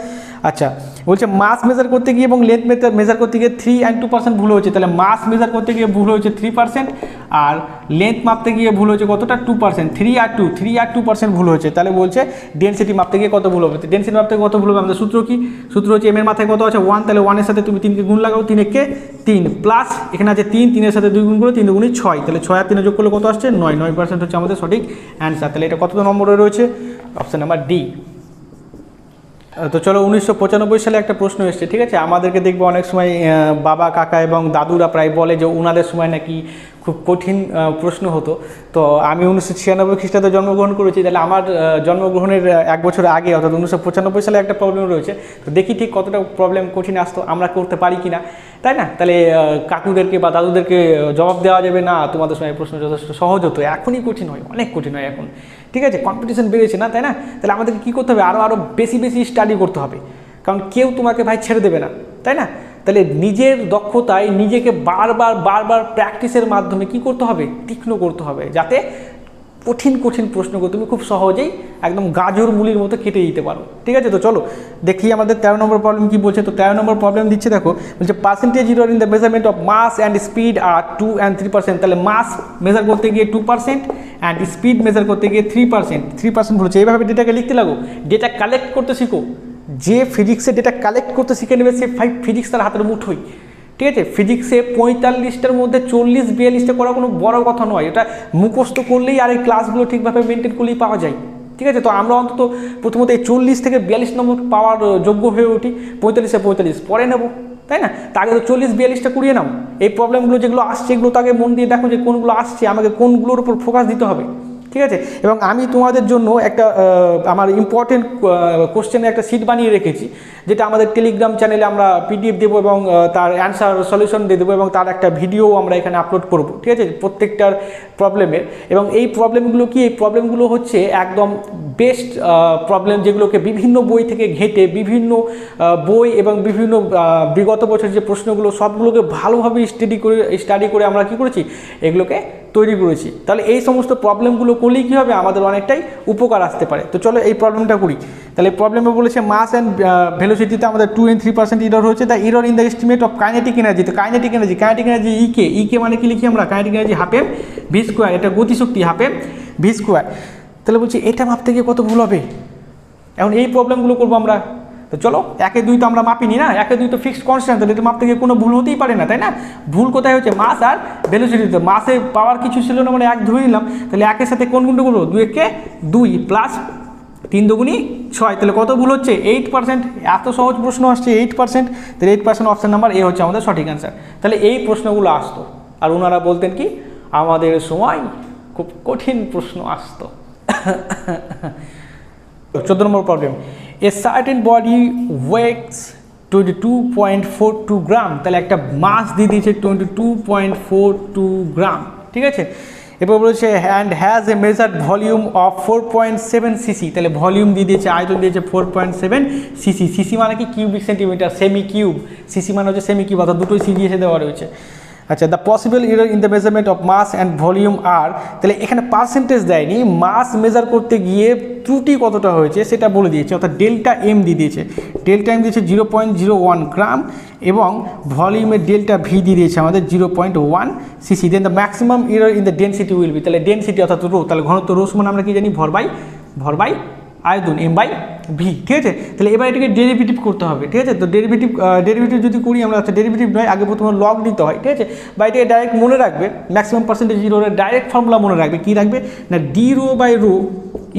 আচ্ছা বলছে মাস মেজার করতে গিয়ে এবং লেন্থ মেজার করতে গিয়ে 3 and 2% ভুল হয়েছে, তাহলে মাস মেজার করতে গিয়ে ভুল হয়েছে 3% আর লেন্থ মাপতে গিয়ে ভুল হয়েছে কতটা 2%, 3 আর 2% ভুল হয়েছে। তাহলে বলছে ডেনসিটি মাপতে গিয়ে কত ভুল হবে, তো ডেনসিটি মাপতে গিয়ে কত ভুল হবে, আমাদের সূত্র কি, সূত্র হচ্ছে এম এর মাথায় কত আছে 1, তাহলে 1 এর সাথে তুমি 3 কে গুণ লাগাও, 3 কে 3 প্লাস এখানে আছে 3, 3 এর সাথে 2 গুণ করো, 3 দুগুণে 6, তাহলে 6 আর 3 যোগ করলে কত আসছে 9, 9% হচ্ছে আমাদের সঠিক অ্যান্সার। তাহলে এটা কত নম্বরে রয়েছে, অপশন নাম্বার ডি। তো চলো 1995 সালে একটা প্রশ্ন এসেছে, ঠিক আছে, আমাদেরকে দেখবো অনেক সময় বাবা কাকা এবং দাদুরা প্রায় বলে যে ওনাদের সময় নাকি খুব কঠিন প্রশ্ন হতো। তো আমি 1996 খ্রিস্টাব্দে জন্মগ্রহণ করেছি, তাহলে আমার জন্মগ্রহণের 1 বছর আগে অর্থাৎ 1995 সালে একটা প্রবলেম রয়েছে। তো দেখি ঠিক কতটা প্রবলেম কঠিন আসতো, আমরা করতে পারি কি না, তাই না? তাহলে কাকুদেরকে বা দাদুদেরকে জবাব দেওয়া যাবে না তোমাদের সময় প্রশ্ন যথেষ্ট সহজ হতো, এখনই কঠিন হয়, অনেক কঠিন হয় এখন, ঠিক আছে, কম্পিটিশন বেড়েছে না, তাই না? তাহলে আমাদেরকে কী করতে হবে, আরও বেশি স্টাডি করতে হবে, কারণ কেউ তোমাকে ভাই ছেড়ে দেবে না, তাই না? তাহলে নিজের দক্ষতায় নিজেকে বারবার প্র্যাকটিসের মাধ্যমে কি করতে হবে, তীক্ষ্ণ করতে হবে, যাতে কঠিন প্রশ্নগুলো তুমি খুব সহজেই একদম গাজর মুলির মতো কেটে দিতে পারো, ঠিক আছে? তো চলো দেখি আমাদের 13 নম্বর প্রবলেম কি বলছে। তো 13 নম্বর প্রবলেম দিচ্ছে, দেখো বলছে percentage error in the measurement of mass and speed are 2 and 3%। তাহলে মাস মেজার করতে গিয়ে 2% অ্যান্ড স্পিড মেজার করতে গিয়ে 3% বলেছে। এইভাবে ডেটাকে লিখতে লাগো, ডেটা কালেক্ট করতে শিখো। যে ফিজিক্সে ডেটা কালেক্ট করতে শিখে নেবে সে ফিজিক্স তার হাতের মুঠোই, ঠিক আছে? ফিজিক্সে 45টার মধ্যে 40-42টা করা কোনো বড় কথা নয়, এটা মুখস্থ করলেই আর এই ক্লাসগুলো ঠিকভাবে মেনটেন করলেই পাওয়া যায়, ঠিক আছে? তো আমরা অন্তত প্রথমত এই 40 থেকে 42 নম্বর পাওয়ার যোগ্য হয়ে উঠি, 45-এ 45 পরে নেব, তাই না? তা আগে তো 40-42টা করিয়ে নাও। এই প্রবলেমগুলো যেগুলো আসছে এগুলো তো আগে মন দিয়ে দেখো যে কোনগুলো আসছে, আমাকে কোনগুলোর উপর ফোকাস দিতে হবে, ঠিক আছে? এবং আমি তোমাদের জন্য একটা আমার ইম্পর্টেন্ট কোশ্চেনের একটা শিট বানিয়ে রেখেছি, যেটা আমাদের টেলিগ্রাম চ্যানেলে আমরা পিডিএফ দেবো এবং তার অ্যান্সার সলিউশন দিয়ে দেবো এবং তার একটা ভিডিও আমরা এখানে আপলোড করব, ঠিক আছে, প্রত্যেকটার প্রবলেমের। এবং এই প্রবলেমগুলো কি, এই প্রবলেমগুলো হচ্ছে একদম বেস্ট প্রবলেম, যেগুলোকে বিভিন্ন বই থেকে ঘেঁটে বিভিন্ন বই এবং বিভিন্ন বিগত বছর যে প্রশ্নগুলো সবগুলোকে ভালোভাবে স্টাডি করে আমরা কি করেছি, এগুলোকে তৈরি করেছি। তাহলে এই সমস্ত প্রবলেমগুলো করলেই কী হবে, আমাদের অনেকটাই উপকার আসতে পারে। তো চলো এই প্রবলেমটা করি। তাহলে এই প্রবলেমে বলেছে মাস অ্যান্ড ভেলোসিটিতে আমাদের 2 and 3% ইরর হচ্ছে, the error in the estimate of kinetic energy. তো কাইনেটিক এনার্জি ইকে মানে কি লিখি আমরা, কাইনেটিক এনার্জি ½ v স্কোয়ার, এটা গতিশক্তি ½ v স্কোয়ার। তাহলে বলছি এটা মাপতে গিয়ে কত ভুল হবে, এখন এই প্রবলেমগুলো করবো আমরা। তো চলো 1 2 তো আমরা মাপিনি না, 1 2 তো ফিক্সড কনস্ট্যান্ট, তাহলে এটা মাপতে গিয়ে কোনো ভুল হতেই পারে না, তাই না? ভুল কোথায় হচ্ছে, মাস আর ভেলোসিটিতে। মাসে পাওয়ার কিছু ছিল না মানে 1 ধরে নিলাম, তাহলে 1 এর সাথে কোন গুণটা করবো, 2 কে 2 প্লাস 3 দুগুণি 6, তাহলে কত ভুল হচ্ছে 8%। এত সহজ প্রশ্ন আসছে 8%, তাহলে 8% অপশন নাম্বার এ হচ্ছে আমাদের সঠিক অ্যান্সার। তাহলে এই প্রশ্নগুলো আসতো, আর ওনারা বলতেন কি, আমাদের সময় খুব কঠিন প্রশ্ন আসতো। 14 নম্বর problem, a certain body weights 22.42 gram. তাহলে একটা মাস দিয়ে দিয়েছে 22.42 গ্রাম, ঠিক আছে? এরপর বলেছে and has a measured volume of 4.7 CC. তাহলে ভলিউম দিয়ে দিয়েছে, আয়তন দিয়েছে 4.7 সিসি। সিসি মানে কি, cubic centimetre, semi cube. CC মানে হচ্ছে সেমি কিউব, অর্থাৎ দুটোই সি দিয়েছে দেওয়া রয়েছে। আচ্ছা, the possible error in the measurement of mass and volume are. তাহলে এখানে পার্সেন্টেজ দেয়নি, মাস মেজার করতে গিয়ে ত্রুটি কতটা হয়েছে সেটা বলে দিয়েছে, অর্থাৎ ডেল্টা এম দিয়ে দিয়েছে। ডেল্টা এম দিয়েছে 0.01 গ্রাম এবং ভলিউমের ডেল্টা ভি দিয়ে দিয়েছে আমাদের 0.1 CC. Then the maximum error in the density will be. তাহলে ডেন্সিটি অর্থাৎ রো, তাহলে ঘনত্ব রো সমান আমরা কি জানি, ভর বাই আয়তন m/v, ঠিক আছে? তাহলে এবার এটাকে ডেরিভেটিভ করতে হবে, ঠিক আছে? তো ডেরিভেটিভ যদি করি আমরা, আচ্ছা ডেরিভেটিভ নয়, আগে প্রথমে লগ নিতে হয়, ঠিক আছে? বা এটাকে ডাইরেক্ট মনে রাখবে, ম্যাক্সিমাম পার্সেন্টেজ ইররের ডাইরেক্ট ফর্মুলা মনে রাখবে, কী রাখবে না, D rho by rho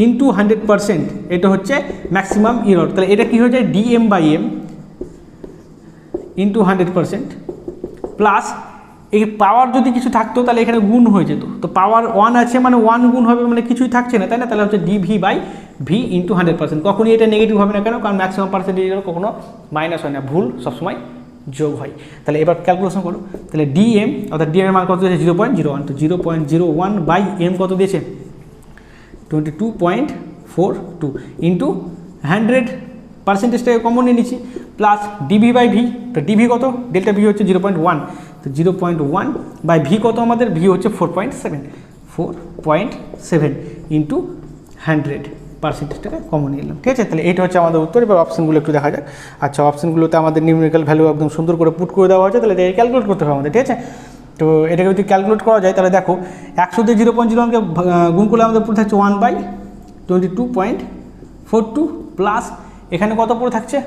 into 100%, এটা হচ্ছে ম্যাক্সিমাম ইরর। তাহলে এটা কী হয়ে যায়, dm/m ইন্টু 100% প্লাস এই পাওয়ার যদি কিছু থাকতো তাহলে এখানে গুণ হয়ে যেত। তো পাওয়ার 1 আছে মানে 1 গুণ হবে, মানে কিছুই থাকছে না, তাই না? তাহলে হচ্ছে dv/v ইন্টু 100%। কখনই এটা নেগেটিভ হবে না, কেন? কারণ ম্যাক্সিমাম পার্সেন্টেজ কখনো মাইনাস হয় না, ভুল সবসময় যোগ হয়। তাহলে এবার ক্যালকুলেশন করো। তাহলে dm অর্থাৎ dm এর মান কত দিয়েছে, 0.01। তো 0.01/m কত দিয়েছে, 22.42 ইন্টু 100, পার্সেন্টেজটাকে কমন নিয়ে নিচ্ছি, প্লাস dv/v। তো ডিভি কত, ডেল্টা ভি হচ্ছে 0.1, তো 0.1/v কত আমাদের, ভি হচ্ছে 4.7। 4.7 ইন্টু 100 পার্সেন্টেজটাকে কমন নিলাম। ঠিক আছে, তাহলে এইটা হচ্ছে আমাদের উত্তর। এবার অপশানগুলো একটু দেখা যাক। আচ্ছা, অপশানগুলোতে আমাদের নিউমেরিক্যাল ভ্যালু একদম সুন্দর করে পুট করে দেওয়া হয়েছে, তাহলে এটা ক্যালকুলেট করতে হবে আমাদের। ঠিক আছে, তো এটাকে যদি ক্যালকুলেট করা যায় তাহলে দেখো 100 দিয়ে 0.01কে গুণ করলে আমাদের পড়ে থাকছে 1/22.42 প্লাস এখানে কত পড়ে থাকছে,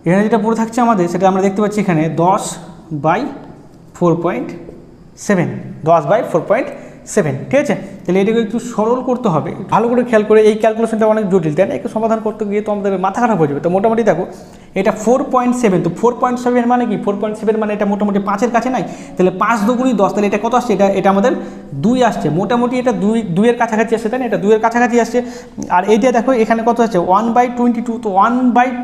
এখানে যেটা পড়ে থাকছে আমাদের সেটা আমরা দেখতে পাচ্ছি এখানে 10/4.7, 10/4.7। ঠিক আছে, তাহলে এটাকে একটু সরল করতে হবে, ভালো করে খেয়াল করে। এই ক্যালকুলেশনটা অনেক জটিল, তাই না? একটু সমাধান করতে গিয়ে তো আমাদের মাথা খারাপ হয়ে যাবে। তো মোটামুটি দেখো এটা 4.7, তো 4.7 মানে কি? 4.7 মানে এটা মোটামুটি 5-এর কাছে নাই, তাহলে 5 দুগুণই 10, তাহলে এটা কত আসছে? এটা আমাদের 2 আসছে, মোটামুটি এটা 2-এর কাছাকাছি আসছে, তাই না? এটা 2-এর কাছাকাছি আসছে। আর এইটা দেখো এখানে কত আছে? 1/22, তো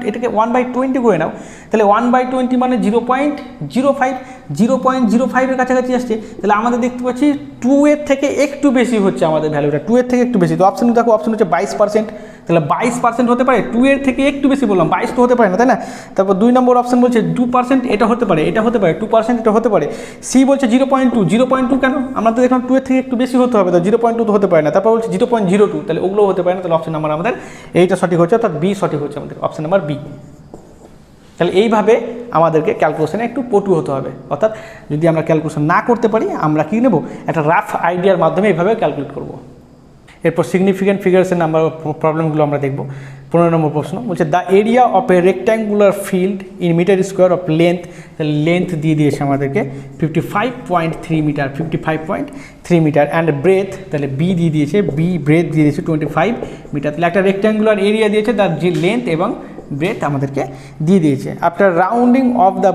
এটাকে 1/20 করে নাও, তাহলে 1/20 মানে 0.05, 0.05-এর কাছাকাছি আসছে। তাহলে আমাদের দেখতে পাচ্ছি 2-এর থেকে একটু বেশি হচ্ছে আমাদের ভ্যালুটা, 2-এর থেকে একটু বেশি। তো অপশন দেখো, অপশন হচ্ছে 22%, তাহলে 22% হতে পারে। 2-এর থেকে একটু বেশি বললাম, 22 তো হতে পারে না, তাই না? তারপর 2 নম্বর অপশন বলছে 2%, এটা হতে পারে, এটা হতে পারে 2%, এটা হতে পারে। সি বলছে 0.2 কেন? আমরা তো দেখলাম 2-এর থেকে একটু বেশি হতে হবে, তো 0.2 তো হতে পারে না। তারপর বলছে 0.02, তাহলে ওগুলো হতে পারে না, তাহলে অপশন নাম্বার আমাদের এইটা সঠিক হচ্ছে, অর্থাৎ বি সঠিক হচ্ছে আমাদের, অপশন নাম্বার বি। তাহলে এইভাবে আমাদেরকে ক্যালকুলেশনে একটু পটু হতে হবে, অর্থাৎ যদি আমরা ক্যালকুলেশন না করতে পারি আমরা কী নেব? একটা রাফ আইডিয়ার মাধ্যমে এইভাবে ক্যালকুলেট করব। এরপর সিগনিফিক্যান্ট ফিগার্সের নাম্বার প্রবলেমগুলো আমরা দেখব। 15 নম্বর প্রশ্ন বলছে the area of a rectangular field in metre square of length, length দিয়ে দিয়েছে আমাদেরকে 55.3 মিটার, 55.3 মিটার অ্যান্ড ব্রেথ, তাহলে বি দিয়ে দিয়েছে, বি ব্রেথ দিয়ে দিয়েছে 25 মিটার। তাহলে একটা রেক্ট্যাঙ্গুলার এরিয়া দিয়েছে, তার যে লেন্থ এবং ব্রেথ আমাদেরকে দিয়ে দিয়েছে। After rounding off the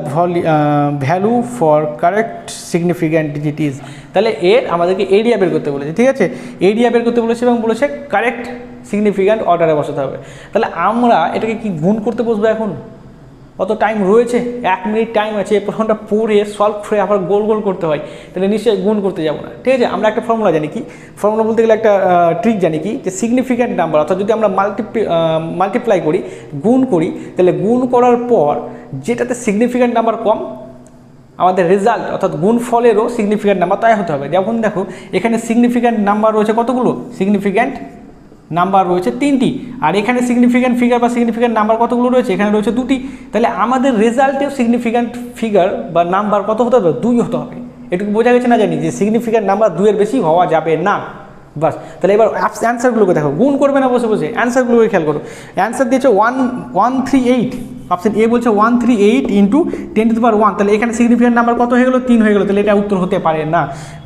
value for correct significant digits, তাহলে এর আমাদেরকে এরিয়া বের করতে বলেছে। ঠিক আছে, এরিয়া বের করতে বলেছে এবং বলেছে কারেক্ট সিগনিফিক্যান্ট অর্ডারে বসাতে হবে। তাহলে আমরা এটাকে কি গুণ করতে বসবো? এখন অত টাইম রয়েছে, 1 মিনিট টাইম আছে, এই প্রশ্নটা পড়ে সলভ করে আবার গোল গোল করতে হয়, তাহলে নিশ্চয়ই গুণ করতে যাবো না। ঠিক আছে, আমরা একটা ফর্মুলা জানি, কি ফর্মুলা বলতে গেলে একটা ট্রিক জানি, কি যে সিগনিফিক্যান্ট নাম্বার, অর্থাৎ যদি আমরা মাল্টিপ্লাই করি, গুণ করি, তাহলে গুণ করার পর যেটাতে সিগনিফিক্যান্ট নাম্বার কম, আমাদের রেজাল্ট অর্থাৎ গুণফলেরও সিগনিফিক্যান্ট নাম্বার তাই হতে হবে। যেমন দেখো এখানে সিগনিফিক্যান্ট নাম্বার রয়েছে কতগুলো? সিগনিফিক্যান্ট নাম্বার রয়েছে 3টি, আর এখানে সিগনিফিক্যান্ট ফিগার বা সিগনিফিক্যান্ট নাম্বার কতগুলো রয়েছে? এখানে রয়েছে 2টি। তাহলে আমাদের রেজাল্টেও সিগনিফিক্যান্ট ফিগার বা নাম্বার কত হতে হবে? 2 হতে হবে। এটুকু বোঝা গেছে না জানি যে সিগনিফিক্যান্ট নাম্বার 2-এর বেশি হওয়া যাবে না, বাস। তাহলে এবার অ্যান্সারগুলোকে দেখো, গুণ করবে না বসে বসে, অ্যান্সারগুলোকে খেয়াল করো। অ্যান্সার দিয়েছে 138, অপশন এ বলছে 138 ইন্টু 10⁻1, তাহলে এখানে সিগনিফিক্যান্ট নাম্বার কত হয়ে গেলো? 3 হয়ে গেলো, তাহলে এটা উত্তর হতে পারে না।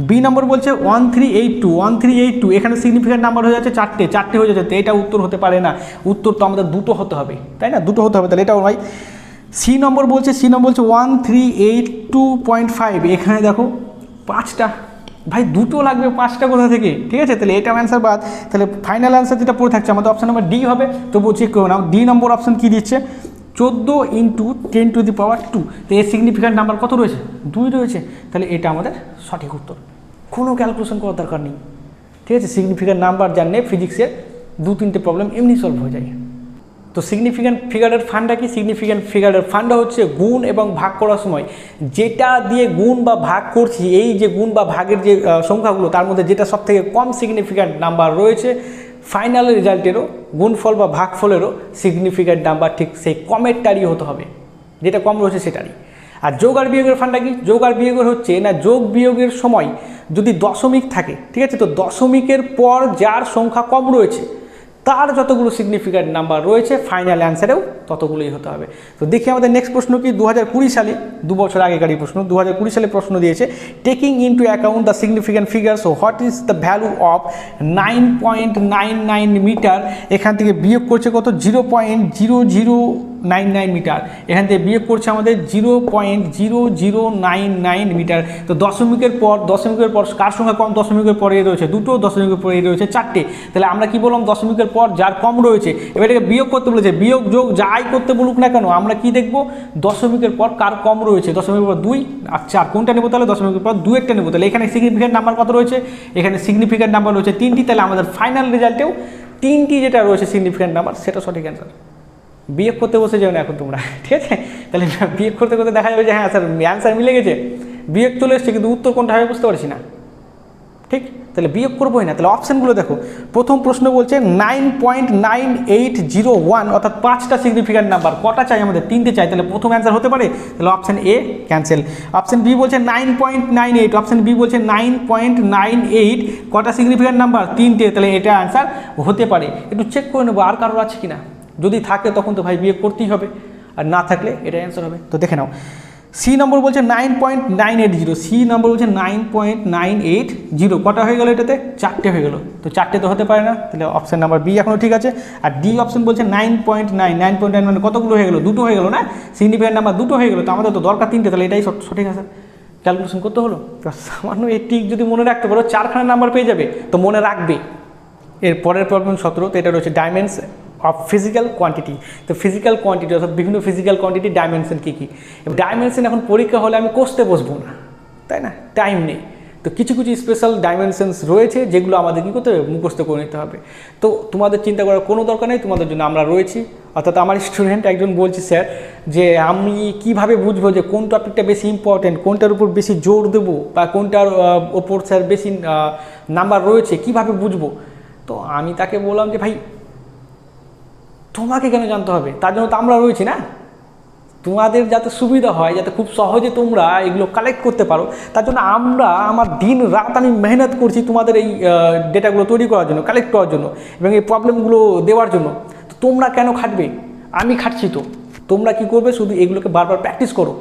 বি নম্বর বলছে 1382, এখানে সিগনিফিক্যান্ট নাম্বার হয়ে যাচ্ছে 4টে হয়ে যাচ্ছে, তো এটা উত্তর হতে পারে না। উত্তর তো আমাদের 2টো হতে হবে, তাই না? 2টো হতে হবে, তাহলে এটাও ভাই। সি নম্বর বলছে 1382.5, এখানে দেখো 5টা, ভাই 2টো লাগবে, 5টা কোথা থেকে? ঠিক আছে, তাহলে এটা অ্যান্সার বাদ। তাহলে ফাইনাল অ্যান্সার যেটা পড়ে থাকছে আমাদের অপশন নাম্বার ডি হবে। তবুও চেক করে নাও, ডি নম্বর অপশন কী দিচ্ছে? 14 ইন্টু 10⁻², তো এর সিগনিফিক্যান্ট নাম্বার কত রয়েছে? 2 রয়েছে, তাহলে এটা আমাদের সঠিক উত্তর। কোনো ক্যালকুলেশন করার দরকার নেই। ঠিক আছে, সিগনিফিক্যান্ট নাম্বার জানলে ফিজিক্সের 2-3টে প্রবলেম এমনি সলভ হয়ে যায়। তো সিগনিফিক্যান্ট ফিগারের ফান্ডটা কি? সিগনিফিক্যান্ট ফিগারের ফান্ডটা হচ্ছে গুণ এবং ভাগ করার সময় যেটা দিয়ে গুণ বা ভাগ করছি, এই যে গুণ বা ভাগের যে সংখ্যাগুলো, তার মধ্যে যেটা সবথেকে কম সিগনিফিক্যান্ট নাম্বার রয়েছে, ফাইনাল রেজাল্টেরও গুণফল বা ভাগফলেরও সিগনিফিক্যান্ট নাম্বার ঠিক সেই কমেরটারই হতে হবে, যেটা কম রয়েছে সেটারই। আর যোগ আর বিয়োগের ফান্ডটা কি? যোগ আর বিয়োগের হচ্ছে না, যোগ বিয়োগের সময় যদি দশমিক থাকে, ঠিক আছে, তো দশমিকের পর যার সংখ্যা কম রয়েছে তার যতগুলো সিগনিফিক্যান্ট নাম্বার রয়েছে ফাইনাল অ্যান্সারেও ততগুলোই হতে হবে। তো দেখি আমাদের নেক্সট প্রশ্ন কি? 2020 সালে, 2 বছর আগেকারই প্রশ্ন, 2020 সালে প্রশ্ন দিয়েছে taking into account the significant figures what is the value of 9.99 metre, এখান থেকে বিয়োগ করছে কত? 0.0099 মিটার, এখান থেকে বিয়োগ করছে আমাদের 0.0099 মিটার। তো দশমিকের পর কার সংখ্যা কম? দশমিকের পরে রয়েছে 2টো, দশমিকের পরে রয়েছে 4টে, তাহলে আমরা কি বললাম? দশমিকের পর যার কম রয়েছে, এবার এটাকে বিয়োগ করতে বলেছে, বিয়োগ যোগ যাই করতে বলুক না কেন আমরা কি দেখব? দশমিকের পর কার কম রয়েছে, দশমিকের পর 2 আর 4, কোনটা নেবো? তাহলে দশমিকের পর 2 একটা নেবো। তাহলে এখানে সিগনিফিক্যান্ট নাম্বার কত রয়েছে? এখানে সিগনিফিক্যান্ট নাম্বার রয়েছে 3টি, তাহলে আমাদের ফাইনাল রেজাল্টেও 3টি যেটা রয়েছে সিগনিফিক্যান্ট নাম্বার সেটা সঠিক অ্যান্সার। বিয়োগ করতে বসে যাও না এখন তোমরা, ঠিক আছে? তাহলে বিয়োগ করতে করতে দেখা যাবে যে হ্যাঁ স্যার অ্যান্সার মিলে গেছে, বিয়োগ চলে এসছে, কিন্তু উত্তর কোনটা হবে বুঝতে পারছি না। ঠিক, তাহলে বিয়োগ করবোই না। তাহলে অপশানগুলো দেখো, প্রথম প্রশ্ন বলছে 9.9801 অর্থাৎ 5টা সিগনিফিক্যান্ট নাম্বার, কটা চাই আমাদের? 3টে চাই, তাহলে প্রথম অ্যান্সার হতে পারে, তাহলে option A cancel. Option B বলছে 9.98, অপশান বি বলছে 9.98, কটা সিগনিফিক্যান্ট নাম্বার? 3টে, তাহলে এটা অ্যান্সার হতে পারে। একটু চেক করে নেবো আর কারোর আছে কিনা, যদি থাকে তখন তো ভাই বিয়োগ করতেই হবে, আর না থাকলে এটা অ্যান্সার হবে। তো দেখে নাও, সি নম্বর বলছে 9.980, সি নম্বর বলছে 9.980, কটা হয়ে গেল এটাতে? 4টে হয়ে গেল, তো 4টে তো হতে পারে না, তাহলে অপশান নাম্বার বি এখনও ঠিক আছে। আর ডি অপশান বলছে 9.9 মানে কতগুলো হয়ে গেল? 2টো হয়ে গেল না, সিগনিফিক্যান্ট নাম্বার 2টো হয়ে গেল, তো আমাদের তো দরকার 3টে, তাহলে এটাই সঠিক আছে। ক্যালকুলেশন করতে হলো, সামান্য এই টিক যদি মনে রাখতে পারো 4খানা নাম্বার পেয়ে যাবে, তো মনে রাখবে। এর পরের প্রবলেম 17, তো এটা রয়েছে ডাইমেনশন অফ ফিজিক্যাল কোয়ান্টিটি। তো ফিজিক্যাল কোয়ান্টিটি অর্থাৎ বিভিন্ন ফিজিক্যাল কোয়ান্টিটির ডাইমেনশন কী কী? ডাইমেনশন এখন পরীক্ষা হলে আমি কষতে বসবো না, তাই না, টাইম নেই। তো কিছু কিছু স্পেশাল ডাইমেনশনস রয়েছে যেগুলো আমাদের কী করতে হবে? মুখস্থ করে নিতে হবে। তো তোমাদের চিন্তা করার কোনো দরকার নেই, তোমাদের জন্য আমরা রয়েছি। অর্থাৎ আমার স্টুডেন্ট একজন বলছে, স্যার যে আমি কিভাবে বুঝবো যে কোন টপিকটা বেশি ইম্পর্টেন্ট, কোনটার উপর বেশি জোর দেবো, বা কোনটার ওপর স্যার বেশি নাম্বার রয়েছে, কিভাবে বুঝবো? তো আমি তাকে বললাম যে ভাই তোমাকে কেন জানতে হবে, তার জন্য তো আমরা রয়েছি না। তোমাদের যাতে সুবিধা হয়, যাতে খুব সহজে তোমরা এগুলো কালেক্ট করতে পারো, তার জন্য আমার দিন রাত আমি মেহনত করছি তোমাদের এই ডেটাগুলো তৈরি করার জন্য, কালেক্ট করার জন্য, এবং এই প্রবলেমগুলো দেওয়ার জন্য। তো তোমরা কেন খাটবে? আমি খাটছি। তো তোমরা কি করবে? শুধু এগুলোকে বারবার প্র্যাকটিস করো,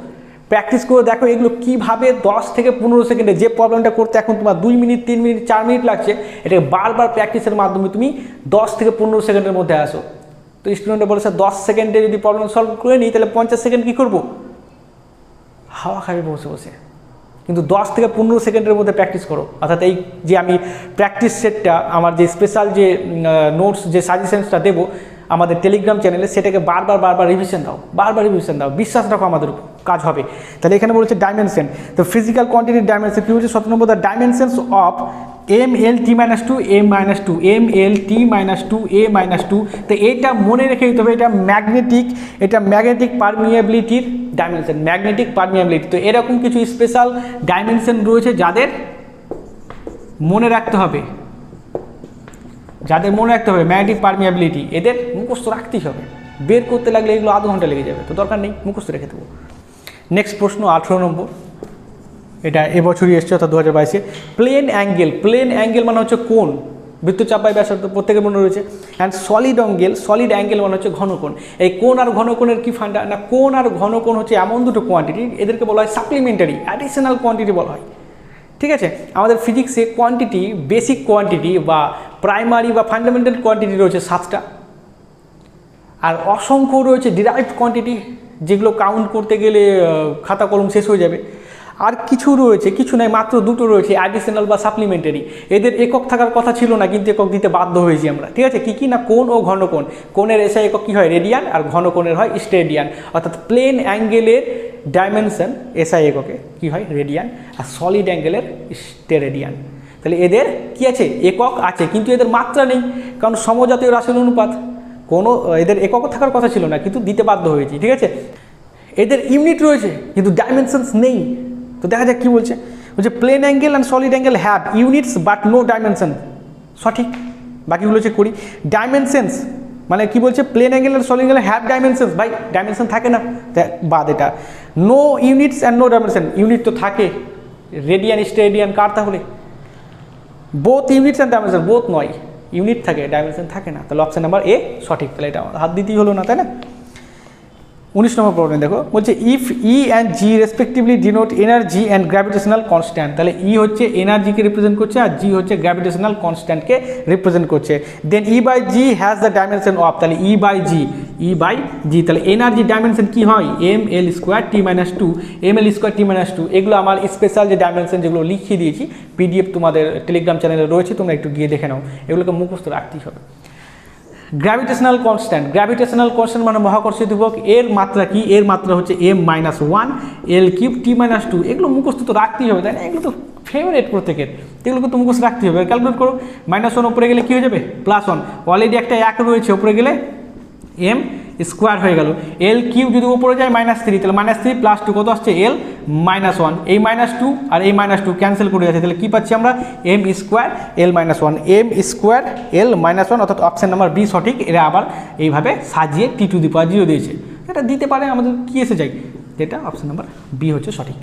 প্র্যাকটিস করে দেখো এগুলো কীভাবে 10 থেকে 15 সেকেন্ডে, যে প্রবলেমটা করতে এখন তোমার 2 মিনিট 3 মিনিট 4 মিনিট লাগছে, এটাকে বারবার প্র্যাকটিসের মাধ্যমে তুমি 10 থেকে 15 সেকেন্ডের মধ্যে আসো। তো স্টুডেন্টরা বলে স্যার 10 সেকেন্ডে যদি প্রবলেম সলভ করে নিই, তাহলে 50 সেকেন্ড কী করবো? হাওয়া খাবে বসে বসে। কিন্তু 10 থেকে 15 সেকেন্ডের মধ্যে প্র্যাকটিস করো। অর্থাৎ এই যে আমি প্র্যাকটিস সেটটা, আমার যে স্পেশাল যে নোটস, যে সাজেশনসটা দেবো আমাদের টেলিগ্রাম চ্যানেলে, সেটাকে বারবার রিভিশন দাও, বিশ্বাস রাখো আমাদের উপর, কাজ হবে। তাহলে এখানে বলছে ডাইমেনশন, তো ফিজিক্যাল কোয়ান্টিটির ডাইমেনশন কী হচ্ছে? 17 নম্বর, the dimensions of MLT-2 A-2, MLT-2 A-2। তো এটা মনে রেখে দিতে হবে, এটা ম্যাগনেটিক পারমিয়াবিলিটির ডাইমেনশন, ম্যাগনেটিক পারমিয়াবিলিটি। তো এরকম কিছু স্পেশাল ডাইমেনশন রয়েছে যাদের মনে রাখতে হবে, ম্যাগনেটিক পারমিয়াবিলিটি, এদের মুখস্থ রাখতেই হবে। বের করতে লাগলে এগুলো আধ ঘন্টা লেগে যাবে, তো দরকার নেই, মুখস্থ রেখে দেবো। নেক্সট প্রশ্ন 18 নম্বর, এটা এবছরই এসছে, অর্থাৎ 2022-এ। প্লেন অ্যাঙ্গেল মানে হচ্ছে কোণ, বৃত্তচাপ বাই ব্যাসার্ধ প্রত্যেকের মনে রয়েছে। অ্যান্ড সলিড অ্যাঙ্গেল মানে হচ্ছে ঘনকোণ। এই কোণ আর ঘনকোণের কি ফান্ডা না, কোণ আর ঘনকোণ হচ্ছে এমন দুটো কোয়ান্টিটি, এদেরকে বলা হয় সাপ্লিমেন্টারি, অ্যাডিশনাল কোয়ান্টিটি বলা হয়। ঠিক আছে, আমাদের ফিজিক্সে কোয়ান্টিটি, বেসিক কোয়ান্টিটি বা প্রাইমারি বা ফান্ডামেন্টাল কোয়ান্টিটি রয়েছে 7টা, আর অসংখ্য রয়েছে ডিরাইভড কোয়ান্টিটি, যেগুলো কাউন্ট করতে গেলে খাতা কলম শেষ হয়ে যাবে। আর কিছু নাই, মাত্র 2টো রয়েছে, অ্যাডিশনাল বা সাপ্লিমেন্টারি। এদের একক থাকার কথা ছিল না, কিন্তু একক দিতে বাধ্য হয়েছি আমরা। ঠিক আছে, কী না, কোণ ও ঘনকোণ। কোণের এসআই একক কী হয়? রেডিয়ান, আর ঘনকোণের হয় স্টেডিয়ান। অর্থাৎ প্লেন অ্যাঙ্গেলের ডাইমেনশন এসআই এককে কী হয়? রেডিয়ান, আর সলিড অ্যাঙ্গেলের স্টেরেডিয়ান। তাহলে এদের কি আছে? একক আছে, কিন্তু এদের মাত্রা নেই, কারণ সমজাতীয় রাশির অনুপাত। এদের একক থাকার কথা ছিল না, কিন্তু দিতে বাধ্য হয়েছি। ঠিক আছে, এদের ইউনিট রয়েছে কিন্তু ডাইমেনশনস নেই। তো দেখা যাক কী বলছে। Plane angle and solid angle have units but no dimension, সঠিক। বাকিগুলো হচ্ছে করি। ডাইমেনশনস মানে কি বলছে? প্লেন অ্যাঙ্গেল আর সলিড অ্যাঙ্গেল হ্যাভ ডাইমেনশনস, ভাই ডাইমেনশন থাকে না, বাদ এটা। No units and no dimension, unit তো থাকে, রেডিয়ান স্টেরেডিয়ান কার তাহলে? Both units and dimension, both নয়, ইউনিট থাকে ডাইমেনশন থাকে না। তাহলে অপশন নাম্বার এ সঠিক। তাহলে এটা হাত দিতেই হলো না, তাই না? 19 নম্বর প্রবলেম দেখো, বলছে if E and G respectively denote energy and gravitational constant. তাহলে ই হচ্ছে এনার্জিকে রিপ্রেজেন্ট করছে, আর জি হচ্ছে গ্র্যাভিটেশনাল কনস্ট্যান্টকে রিপ্রেজেন্ট করছে। Then E by G has the dimension of, তাহলে ই বাই জি, তাহলে এনার্জি ডাইমেনশন কি হয়? ml²t−2, ml²t−2। এগুলো আমার স্পেশাল যে ডাইমেনশন, যেগুলো লিখিয়ে দিয়েছি, PDF তোমাদের টেলিগ্রাম চ্যানেলে রয়েছে, তোমরা একটু গিয়ে দেখে নাও। এগুলোকে মুখস্থ রাখতেই হবে। গ্র্যাভিটেশনাল কনস্ট্যান্ট মানে মহাকর্ষীয় ধ্রুবক, এর মাত্রা কি? এর মাত্রা হচ্ছে m−1 L3t−2। এগুলো মুখস্থ তো রাখতেই হবে, তাই না? এগুলো তো ফেভারিট প্রত্যেকের, এগুলোকে তো মুখস্থ রাখতেই হবে। ক্যালকুলেট করো, -1 ওপরে গেলে কী হয়ে যাবে? +1। অলরেডি একটা 1 রয়েছে, ওপরে গেলে m² হয়ে গেল। L3 যদি ওপরে যায় -3, তাহলে -3 + 2 কত আসছে? L, -1, এই -2 আর এই -2 ক্যান্সেল করে যাচ্ছে, তাহলে কী পাচ্ছি আমরা m square l -1, m square l -1, অর্থাৎ অপশান নাম্বার বি সঠিক। এরা আবার এইভাবে সাজিয়ে t⁻0 দিয়েছে, এটা দিতে পারে, আমাদের কী এসে যায়, যেটা অপশান নাম্বার বি হচ্ছে সঠিক।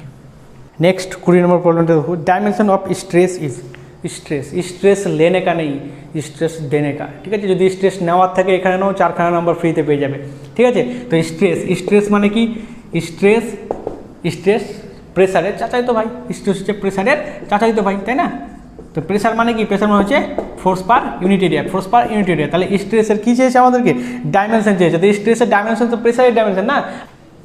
नेक्स्ट 20 नंबर प्रॉब्लम देखो, dimension of stress is stress लेने का नहीं, स्ट्रेस देने का। ठीक है, जो स्ट्रेस नेওয়ার থাকে এখানে নাও, 4খানা নাম্বার ফ্রিতে পেয়ে যাবে। ঠিক আছে, তো স্ট্রেস মানে কি, স্ট্রেস প্রেসারের চাচাইতো ভাই, স্ট্রেস হচ্ছে প্রেসারের চাচাইতো ভাই, তাই না? তো প্রেসার মানে কি, প্রেসার মানে হচ্ছে force per unit area, force per unit area. তাহলে স্ট্রেসের কী চেয়েছে আমাদেরকে, ডাইমেনশন চেয়েছে। তো স্ট্রেসের ডাইমেনশন তো প্রেসারের ডাইমেনশন না,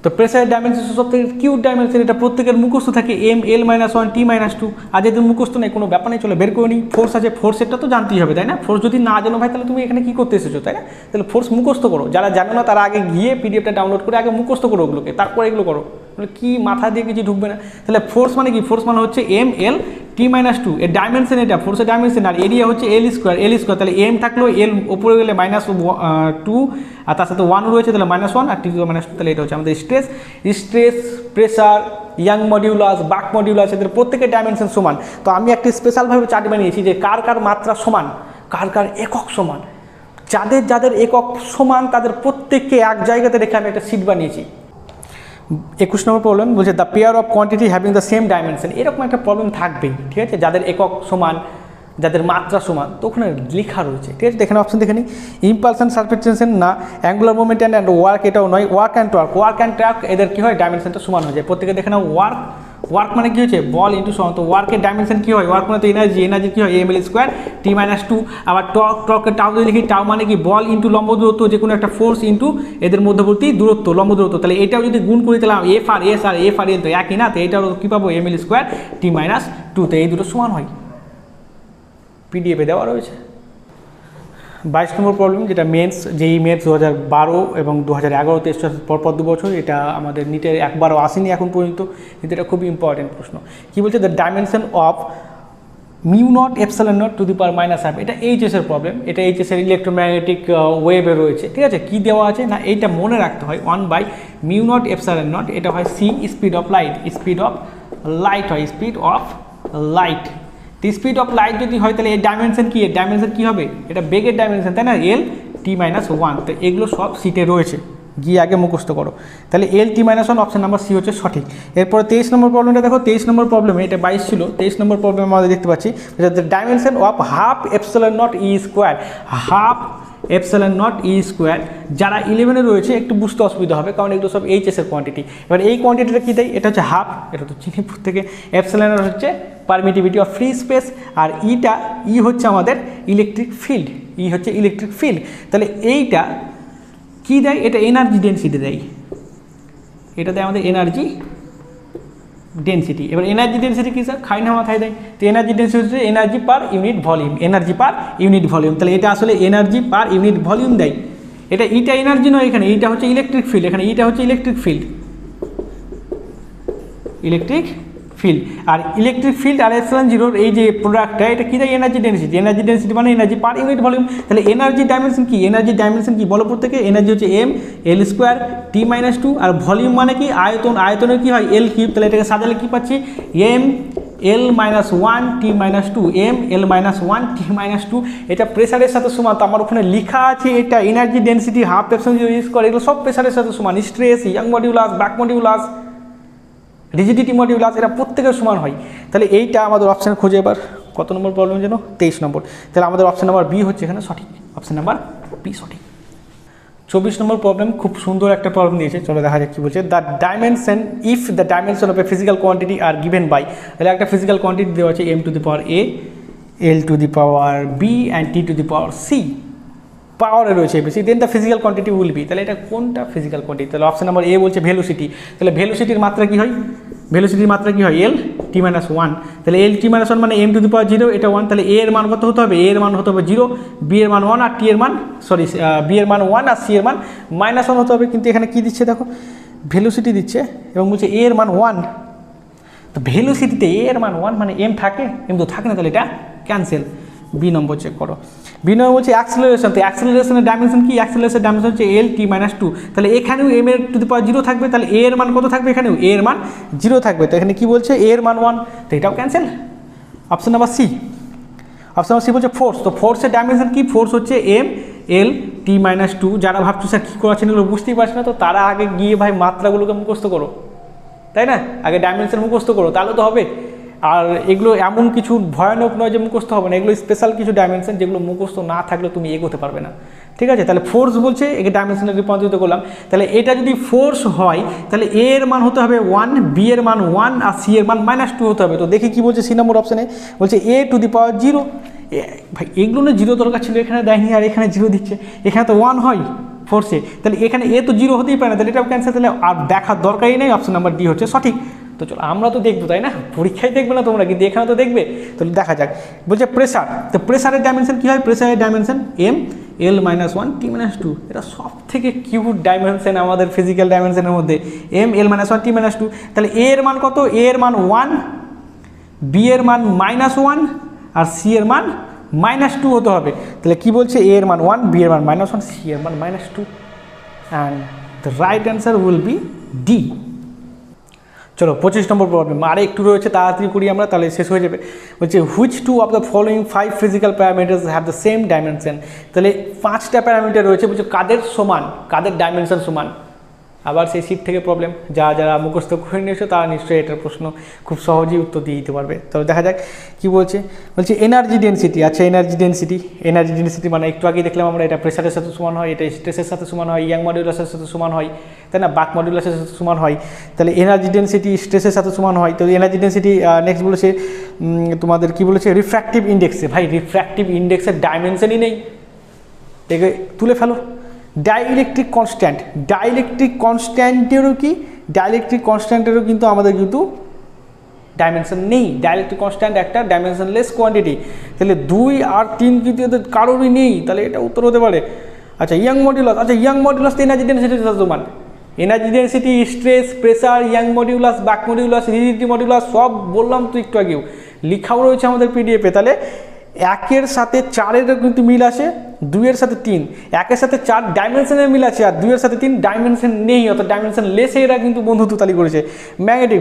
তো প্রেসারের ডাইমেনশন সব থেকে কিউট ডাইমেনশন, এটা প্রত্যেকের মুখস্থ থাকে m l -1 t -2। আর যেহেতু মুখস্থ নেই, কোনো ব্যাপার নেই, চলে বের করে নিই। ফোর্স আছে, ফোর্সেরটা তো জানতেই হবে, তাই না? ফোর্স যদি না জানো ভাই, তাহলে তুমি এখানে কী করতে এসেছো, তাই না? তাহলে ফোর্স মুখস্থ করো, যারা জানো না তারা আগে গিয়ে পিডিএফটা ডাউনলোড করে আগে মুখস্থ করো ওগুলোকে, তারপর এগুলো করো, কি মাথা দিয়ে কিছু ঢুকবে না। তাহলে ফোর্স মানে কি, ফোর্স মানে হচ্ছে m l t -2, এর ডাইমেনশন এটা, ফোর্সের ডাইমেনশন, আর এরিয়া হচ্ছে l স্কোয়ার। তাহলে m থাকলেও l উপরে গেলে -2 আর তার সাথে 1 রয়েছে, তাহলে -1 আর t -2, তাহলে এটা হচ্ছে আমাদের স্ট্রেস, প্রেসার, ইয়াং মডিউলাস, বাক মডিউলাস, এদের প্রত্যেকের ডাইমেনশন সমান। তো আমি একটি স্পেশালভাবে চার্ট বানিয়েছি যে কার কার মাত্রা সমান, কার কার একক সমান। যাদের একক সমান তাদের প্রত্যেককে এক জায়গাতে রেখে আমি একটা সিট বানিয়েছি। 21 নম্বর প্রবলেম বলছে the pair of quantity having the same dimension. এরকম একটা প্রবলেম থাকবেই, ঠিক আছে, যাদের একক সমান, যাদের মাত্রা সমান, তো ওখানে লেখা রয়েছে। ঠিক আছে, এখানে অপশন দেখে নিই, ইম্পালশন, সারফেস টেনশন না, অ্যাঙ্গুলার মুভমেন্ট অ্যান্ড ওয়ার্ক, এটাও নয়, ওয়ার্ক অ্যান্ড টর্ক, এদের কী হয়, ডাইমেনশনটা সমান হয়ে যায়। প্রত্যেকে দেখে নাও, ওয়ার্ক মানে কী হচ্ছে, বল ইন্টু সমান, তো ওয়ার্কের ডাইমেনশন কী হয়, ওয়ার্ক মানে তো এনার্জি কী হয়, ml স্কোয়ার t -2। আবার টর্কের টাউ যদি লিখি, টাউ মানে কি, বল ইন্টু লম্ব দূরত্ব, যে কোনো একটা ফোর্স ইন্টু এদের মধ্যবর্তী দূরত্ব, লম্ব দূরত্ব। তাহলে এটাও যদি গুণ করে দিলাম, এফ আর এস তো একই না, তো এটাও কী পাবো, ml স্কোয়ার t -2, তো এই দুটো সমান হয়, পিডিএফে দেওয়া রয়েছে। 22 নম্বর প্রবলেম, যেটা যেই মেন্স 2012 এবং 2011-তে এসেছে পরপর 2 বছর, এটা আমাদের নিটের একবারও আসেনি এখন পর্যন্ত, কিন্তু এটা খুবই ইম্পর্টেন্ট প্রশ্ন। কী বলছে, the dimension of μ0 ε0 to the power -1/2, এটা এইচএসের প্রবলেম, এটা এইচএসের ইলেকট্রোম্যাগনেটিক ওয়েভে রয়েছে। ঠিক আছে, কী দেওয়া আছে না, এইটা মনে রাখতে হয়, 1/μ0 ε0, এটা হয় c স্পিড অফ লাইট, হয় speed of light. Speed of light যদি হয়, তাহলে এর ডাইমেনশন কী, হবে, এটা বেগের ডাইমেনশন, তাই না, l t -1। তো এগুলো সব সিটে রয়েছে, গিয়ে আগে মুখস্থ করো। তাহলে l t -1 option number C হচ্ছে সঠিক। এরপরে 23 নম্বর প্রবলেমটা দেখো, 23 নম্বর প্রবলেমে, এটা 22 ছিল, 23 নম্বর প্রবলেমে আমাদের দেখতে পাচ্ছি dimension of half ε0 e square, half ε0 e²। যারা 11-এ রয়েছে একটু বুঝতে অসুবিধা হবে, কারণ এগুলো সব এইচএসের কোয়ান্টিটি। এবার এই কোয়ান্টিটিটা কী দেয়, এটা হচ্ছে হাফ, এটা তো চিনি থেকে, এপসিলন হচ্ছে পারমিটিভিটি অফ ফ্রি স্পেস, আর ই হচ্ছে আমাদের ইলেকট্রিক ফিল্ড, তাহলে এইটা কী দেয়, এটা এনার্জি ডেন্সিটি দেয়, এটা দেয় আমাদের এনার্জি ডেন্সিটি। এবার এনার্জি ডেন্সিটি কী স্যার, খাই না মাথায় দেয়, তো এনার্জি ডেন্সিটি হচ্ছে এনার্জি পার ইউনিট ভলিউম, তাহলে এটা আসলে এনার্জি পার ইউনিট ভলিউম দেয়। এটা এনার্জি নয়, এখানে এইটা হচ্ছে ইলেকট্রিক ফিল্ড, এখানে এইটা হচ্ছে ইলেকট্রিক ফিল্ড, আর ইলেকট্রিক ফিল্ড আর ε0 এই যে প্রোডাক্টটা, এটা কী দেয়, এনার্জি ডেন্সিটি মানে এনার্জি পার ইউনিট ভলিউম। তাহলে এনার্জি ডাইমেনশন কি বলো প্রত্যেকে, এনার্জি হচ্ছে ml² t -2, আর ভলিউম মানে কি, আয়তনের কি হয়, l কিউব। তাহলে এটাকে সাজালে কি পাচ্ছি, ml -1 t -2, ml -1 t -2, এটা প্রেসারের সাথে সমান। তো আমার ওখানে লেখা আছে এটা এনার্জি ডেন্সিটি হাফ ε0 এগুলো সব প্রেসারের সাথে সমান, স্ট্রেস, ইয়াং মডিউলাস, বাক মডিউলাস, রিজিডিটি মডিউলাস, এরা প্রত্যেকের সমান হয়। তাহলে এইটা আমাদের অপশান খুঁজে, এবার কত নম্বর প্রবলেম যেন, 23 নম্বর। তাহলে আমাদের অপশান নাম্বার বি হচ্ছে এখানে সঠিক, অপশান নাম্বার বি সঠিক। 24 নম্বর প্রবলেম, খুব সুন্দর একটা প্রবলেম দিয়েছে, চলো দেখা যাক কী বলছে। If the dimension of a physical quantity are given by, তাহলে একটা ফিজিক্যাল কোয়ান্টিটি দেওয়া আছে m to the power a, l to the power b and t to the power c, পাওয়ারে রয়েছে বেশি, then the physical quantity will be. তাহলে এটা কোনটা ফিজিক্যাল কোয়ান্টিটি, তাহলে অপশন নাম্বার এ বলছে ভেলোসিটি। তাহলে ভেলোসিটির মাত্রা কী হয়, l t -1, তাহলে l t -1 মানে m টু দি পাওয়ার 0, এটা 1, তাহলে a এর মান কত হতে হবে, a এর মান হতে হবে 0, b এর মান 1 আর b এর মান 1 আর c এর মান -1 হতে হবে। কিন্তু এখানে কী দিচ্ছে দেখো, ভেলোসিটি দিচ্ছে এবং বলছে a এর মান 1, তো ভেলোসিটিতে a এর মান 1 মানে m থাকে, m তো থাকে না, তাহলে এটা ক্যান্সেল। বি নম্বর চেক করো। বি নম্বর বলছে অ্যাক্সেলারেশন, তো অ্যাক্সেলারেশনের ডাইমেনশন কি? অ্যাক্সেলারেশনের ডাইমেনশন হচ্ছে এল টি মাইনাস টু, তাহলে এখানেও এম এর টু দি পাওয়ার 0 থাকবে, তাহলে এ এর মান কত থাকবে? এখানেও এ এর মান 0 থাকবে, তো এখানে কি বলছে? এ এর মান 1, তো এটাও cancel. Option number C, option number C বলছে ফোর্স, তো ফোর্সের ডাইমেনশন কি? ফোর্স হচ্ছে M L T minus two. যারা ভাবছো স্যার কী করাচ্ছেন এগুলো বুঝতেই পারছি না, তো তারা আগে গিয়ে ভাই মাত্রাগুলোকে মুখস্থ করো, তাই না? আগে ডাইমেনশন মুখস্থ করো, তাহলে তো হবে। আর এগুলো এমন কিছু ভয়ানক নয় যে মুখস্থ হবে না, এগুলো স্পেশাল কিছু ডাইমেনশন যেগুলো মুখস্থ না থাকলে তুমি এগোতে পারবে না, ঠিক আছে? তাহলে ফোর্স বলছে, একে ডাইমেনশনে রূপান্তরিত করলাম, তাহলে এটা যদি ফোর্স হয় তাহলে এ এর মান হতে হবে 1, বি এর মান 1 আর সি এর মান -2 হতে হবে। তো দেখি কি বলছে সি নম্বর অপশানে, বলছে এ টু দি পাওয়ার 0। ভাই এগুলো না 0 দরকার ছিল, এখানে দেয়নি আর এখানে 0 দিচ্ছে, এখানে তো 1 হয় ফোর্সে, তাহলে এখানে এ তো 0 হতেই পারে না, তাহলে এটাও ক্যান্সেল, তাহলে আর দেখার দরকারই নেই, অপশন নাম্বার ডি হচ্ছে সঠিক। তো চলো আমরা তো দেখবো, তাই না? পরীক্ষায় দেখবে না তোমরা, কিন্তু এখানে তো দেখবে, তাহলে দেখা যাক। বলছে প্রেসার, তো প্রেসারের ডাইমেনশন কী হয়? প্রেসারের ডাইমেনশন এম এল -1 টি -2, এটা সব থেকে কিউট ডাইমেনশন আমাদের ফিজিক্যাল ডাইমেনশনের মধ্যে, এম এল -1 টি -2। তাহলে এ এর মান কত? এ এর মান 1, বি এর মান -1 আর সি এর মান -2 হতে হবে। তাহলে কি বলছে? এ এর মান 1, বি এর মান -1, সি এর মান -2, and the right answer will be D. চলো 25 নম্বর প্রবলেম, আর একটু রয়েছে, তাড়াতাড়ি করি আমরা, তাহলে শেষ হয়ে যাবে। বলছে which two of the following 5 physical parameters have the same dimension. তাহলে 5টা প্যারামিটার রয়েছে, বলছে কাদের সমান, কাদের ডাইমেনশন সমান। আবার সেই শীট থেকে প্রবলেম, যারা মুখস্থ করে নিয়েছো তারা নিশ্চয়ই এটার প্রশ্ন খুব সহজেই উত্তর দিয়ে দিতে পারবে। তবে দেখা যাক কি বলছে। বলছে এনার্জি ডেন্সিটি, আচ্ছা এনার্জি ডেন্সিটি মানে একটু আগে দেখলাম আমরা, এটা প্রেসারের সাথে সমান হয়, এটা স্ট্রেসের সাথে সমান হয়, ইয়াং মডুলাসের সাথে সমান হয়, তাই না? বাক মডুলাসের সাথে সমান হয়, তাহলে এনার্জি ডেন্সিটি স্ট্রেসের সাথে সমান হয়। তো এনার্জি ডেন্সিটি নেক্সট বলেছে তোমাদের কি বলেছে? রিফ্র্যাক্টিভ ইন্ডেক্সে। ভাই রিফ্র্যাক্টিভ ইন্ডেক্সের ডাইমেনশনই নেই, একে তুলে ফেলো। ডাইইলেকট্রিক কনস্ট্যান্টেরও কিন্তু আমাদের কিন্তু ডাইমেনশন নেই। ডাইইলেকট্রিক কনস্ট্যান্ট একটা ডাইমেনশনলেস কোয়ান্টিটি, তাহলে 2 আর 3 কিন্তু এদের কারোরই নেই, তাহলে এটা উত্তর হতে পারে। আচ্ছা ইয়াং মডিউলাস তো এনার্জি ডেন্সিটির সাথে সমান। Energy density, stress, pressure, young modulus, বাক মডিউলাস, রিজিডিটি মডিউলাস সব বললাম তো একটু আগেও, লেখাও রয়েছে আমাদের পিডিএফে। তাহলে 1 সাথে 4-এরও কিন্তু মিল আছে, 2 সাথে 3, 1 সাথে 4 ডাইমেনশনের মিল আছে, আর 2 সাথে 3 ডাইমেনশন নেই, অর্থাৎ ডাইমেনশন লেসে এরা কিন্তু বন্ধুত্ব তালি করেছে। ম্যাগনেটিক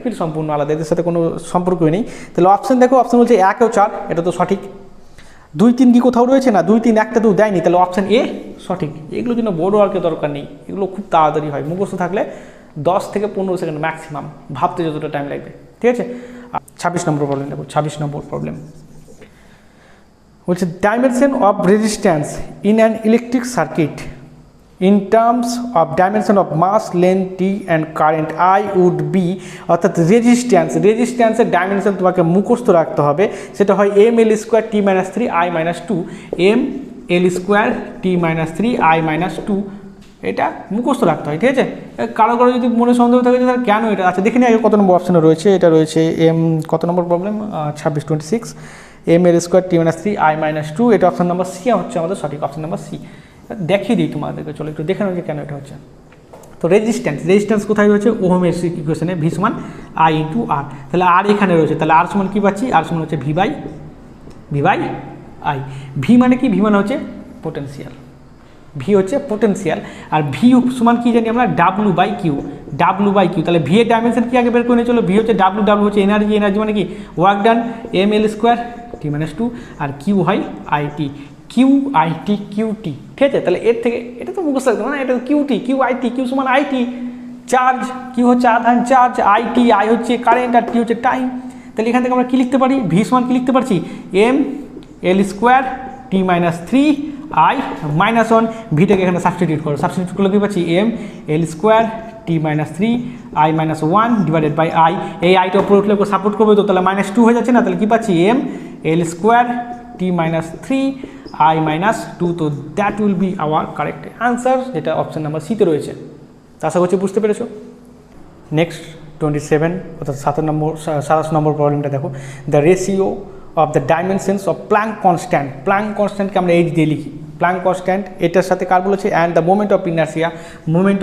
ফিল্ড সম্পূর্ণ আলাদা, এদের সাথে কোনো সম্পর্কই নেই। তাহলে অপশন দেখো, অপশন বলছে 1 ও 4, এটা তো সঠিক। 2, 3 কি কোথাও রয়েছে না? 2, 3 একটা তো দেয়নি, তাহলে অপশন এ সঠিক। এগুলোর জন্য বড় ওয়ার্কের দরকার নেই, এগুলো খুব তাড়াতাড়ি হয়, মুখস্থ থাকলে 10 থেকে 15 সেকেন্ড ম্যাক্সিমাম, ভাবতে যতটা টাইম লাগবে, ঠিক আছে? 26 নম্বর প্রবলেম দেখো, 26 নম্বর প্রবলেম বলছে dimension of resistance in an electric circuit in terms of dimension of mass, length T and current I would be, অর্থাৎ রেজিস্ট্যান্সের ডাইমেনশন তোমাকে মুখস্থ রাখতে হবে, সেটা হয় ml² t - 3 i - 2, ml² t - 3 i - 2, এটা মুখস্থ রাখতে হয়, ঠিক আছে? কারো যদি মনে সন্দেহ থাকে তাহলে কেন এটা, আচ্ছা দেখে নিই আগে কত নম্বর অপশানে রয়েছে। এটা রয়েছে কত নম্বর প্রবলেম? 26 ml² t - 3 i - 2, এটা অপশন নাম্বার সি হচ্ছে আমাদের সঠিক, অপশন নাম্বার সি। দেখিয়ে দিই তোমাদেরকে, চলো একটু দেখে নাও যে কেন এটা হচ্ছে। তো রেজিস্ট্যান্স কোথায় রয়েছে? ওহমের ইকুয়েশনে ভি সমান আই ইন্টু আর, তাহলে আর এখানে রয়েছে, তাহলে আর সমান কী পাচ্ছি? আর সমান হচ্ছে ভি বাই আই। ভি মানে কি? ভি মানে হচ্ছে পোটেনশিয়াল, ভি হচ্ছে পোটেনশিয়াল, আর ভি সমান কি জানি আমরা? W by Q. তাহলে ভি এর ডাইমেনশন কি আগে বের করে নিয়ে চলো, ভি হচ্ছে ডাব্লু হচ্ছে এনার্জি মানে কি? ওয়ার্ক ডান, ml² t - 2, আর কিউ হয় আইটি, কিউটি, ঠিক আছে? তাহলে এর থেকে এটা তো মুখস্থ রাখতে না, এটা কিউটি, কিউ সমান আইটি, চার্জ, কিউ হচ্ছে আধান চার্জ, আই হচ্ছে কারেন্ট, আর টি হচ্ছে টাইম। তাহলে এখান থেকে আমরা কী লিখতে পারি? ভি সমান কী লিখতে পারছি? ml² t - 3 i - 1, ভিটাকে এখানে সাবস্টিটিউট করলে কী পাচ্ছি? ml² t - 3 i - 1 divided by I, এই আইটা উপরে উঠলে সাপোর্ট করবে, তো তাহলে -2 হয়ে যাচ্ছে না? তাহলে কী পাচ্ছি? ml² t - 3 i - 2, তো that will be hour correct answer, যেটা অপশন নাম্বার সিতে রয়েছে। আশা করছি বুঝতে পেরেছো। নেক্সট 27 অর্থাৎ 27 নম্বর প্রবলেমটা দেখো, the ratio of the dimensions of Planck কনস্ট্যান্টকে আমরা এইচ দিয়ে লিখি, প্ল্যাঙ্ক কনস্ট্যান্ট, এটার সাথে কার বলেছে? And the moment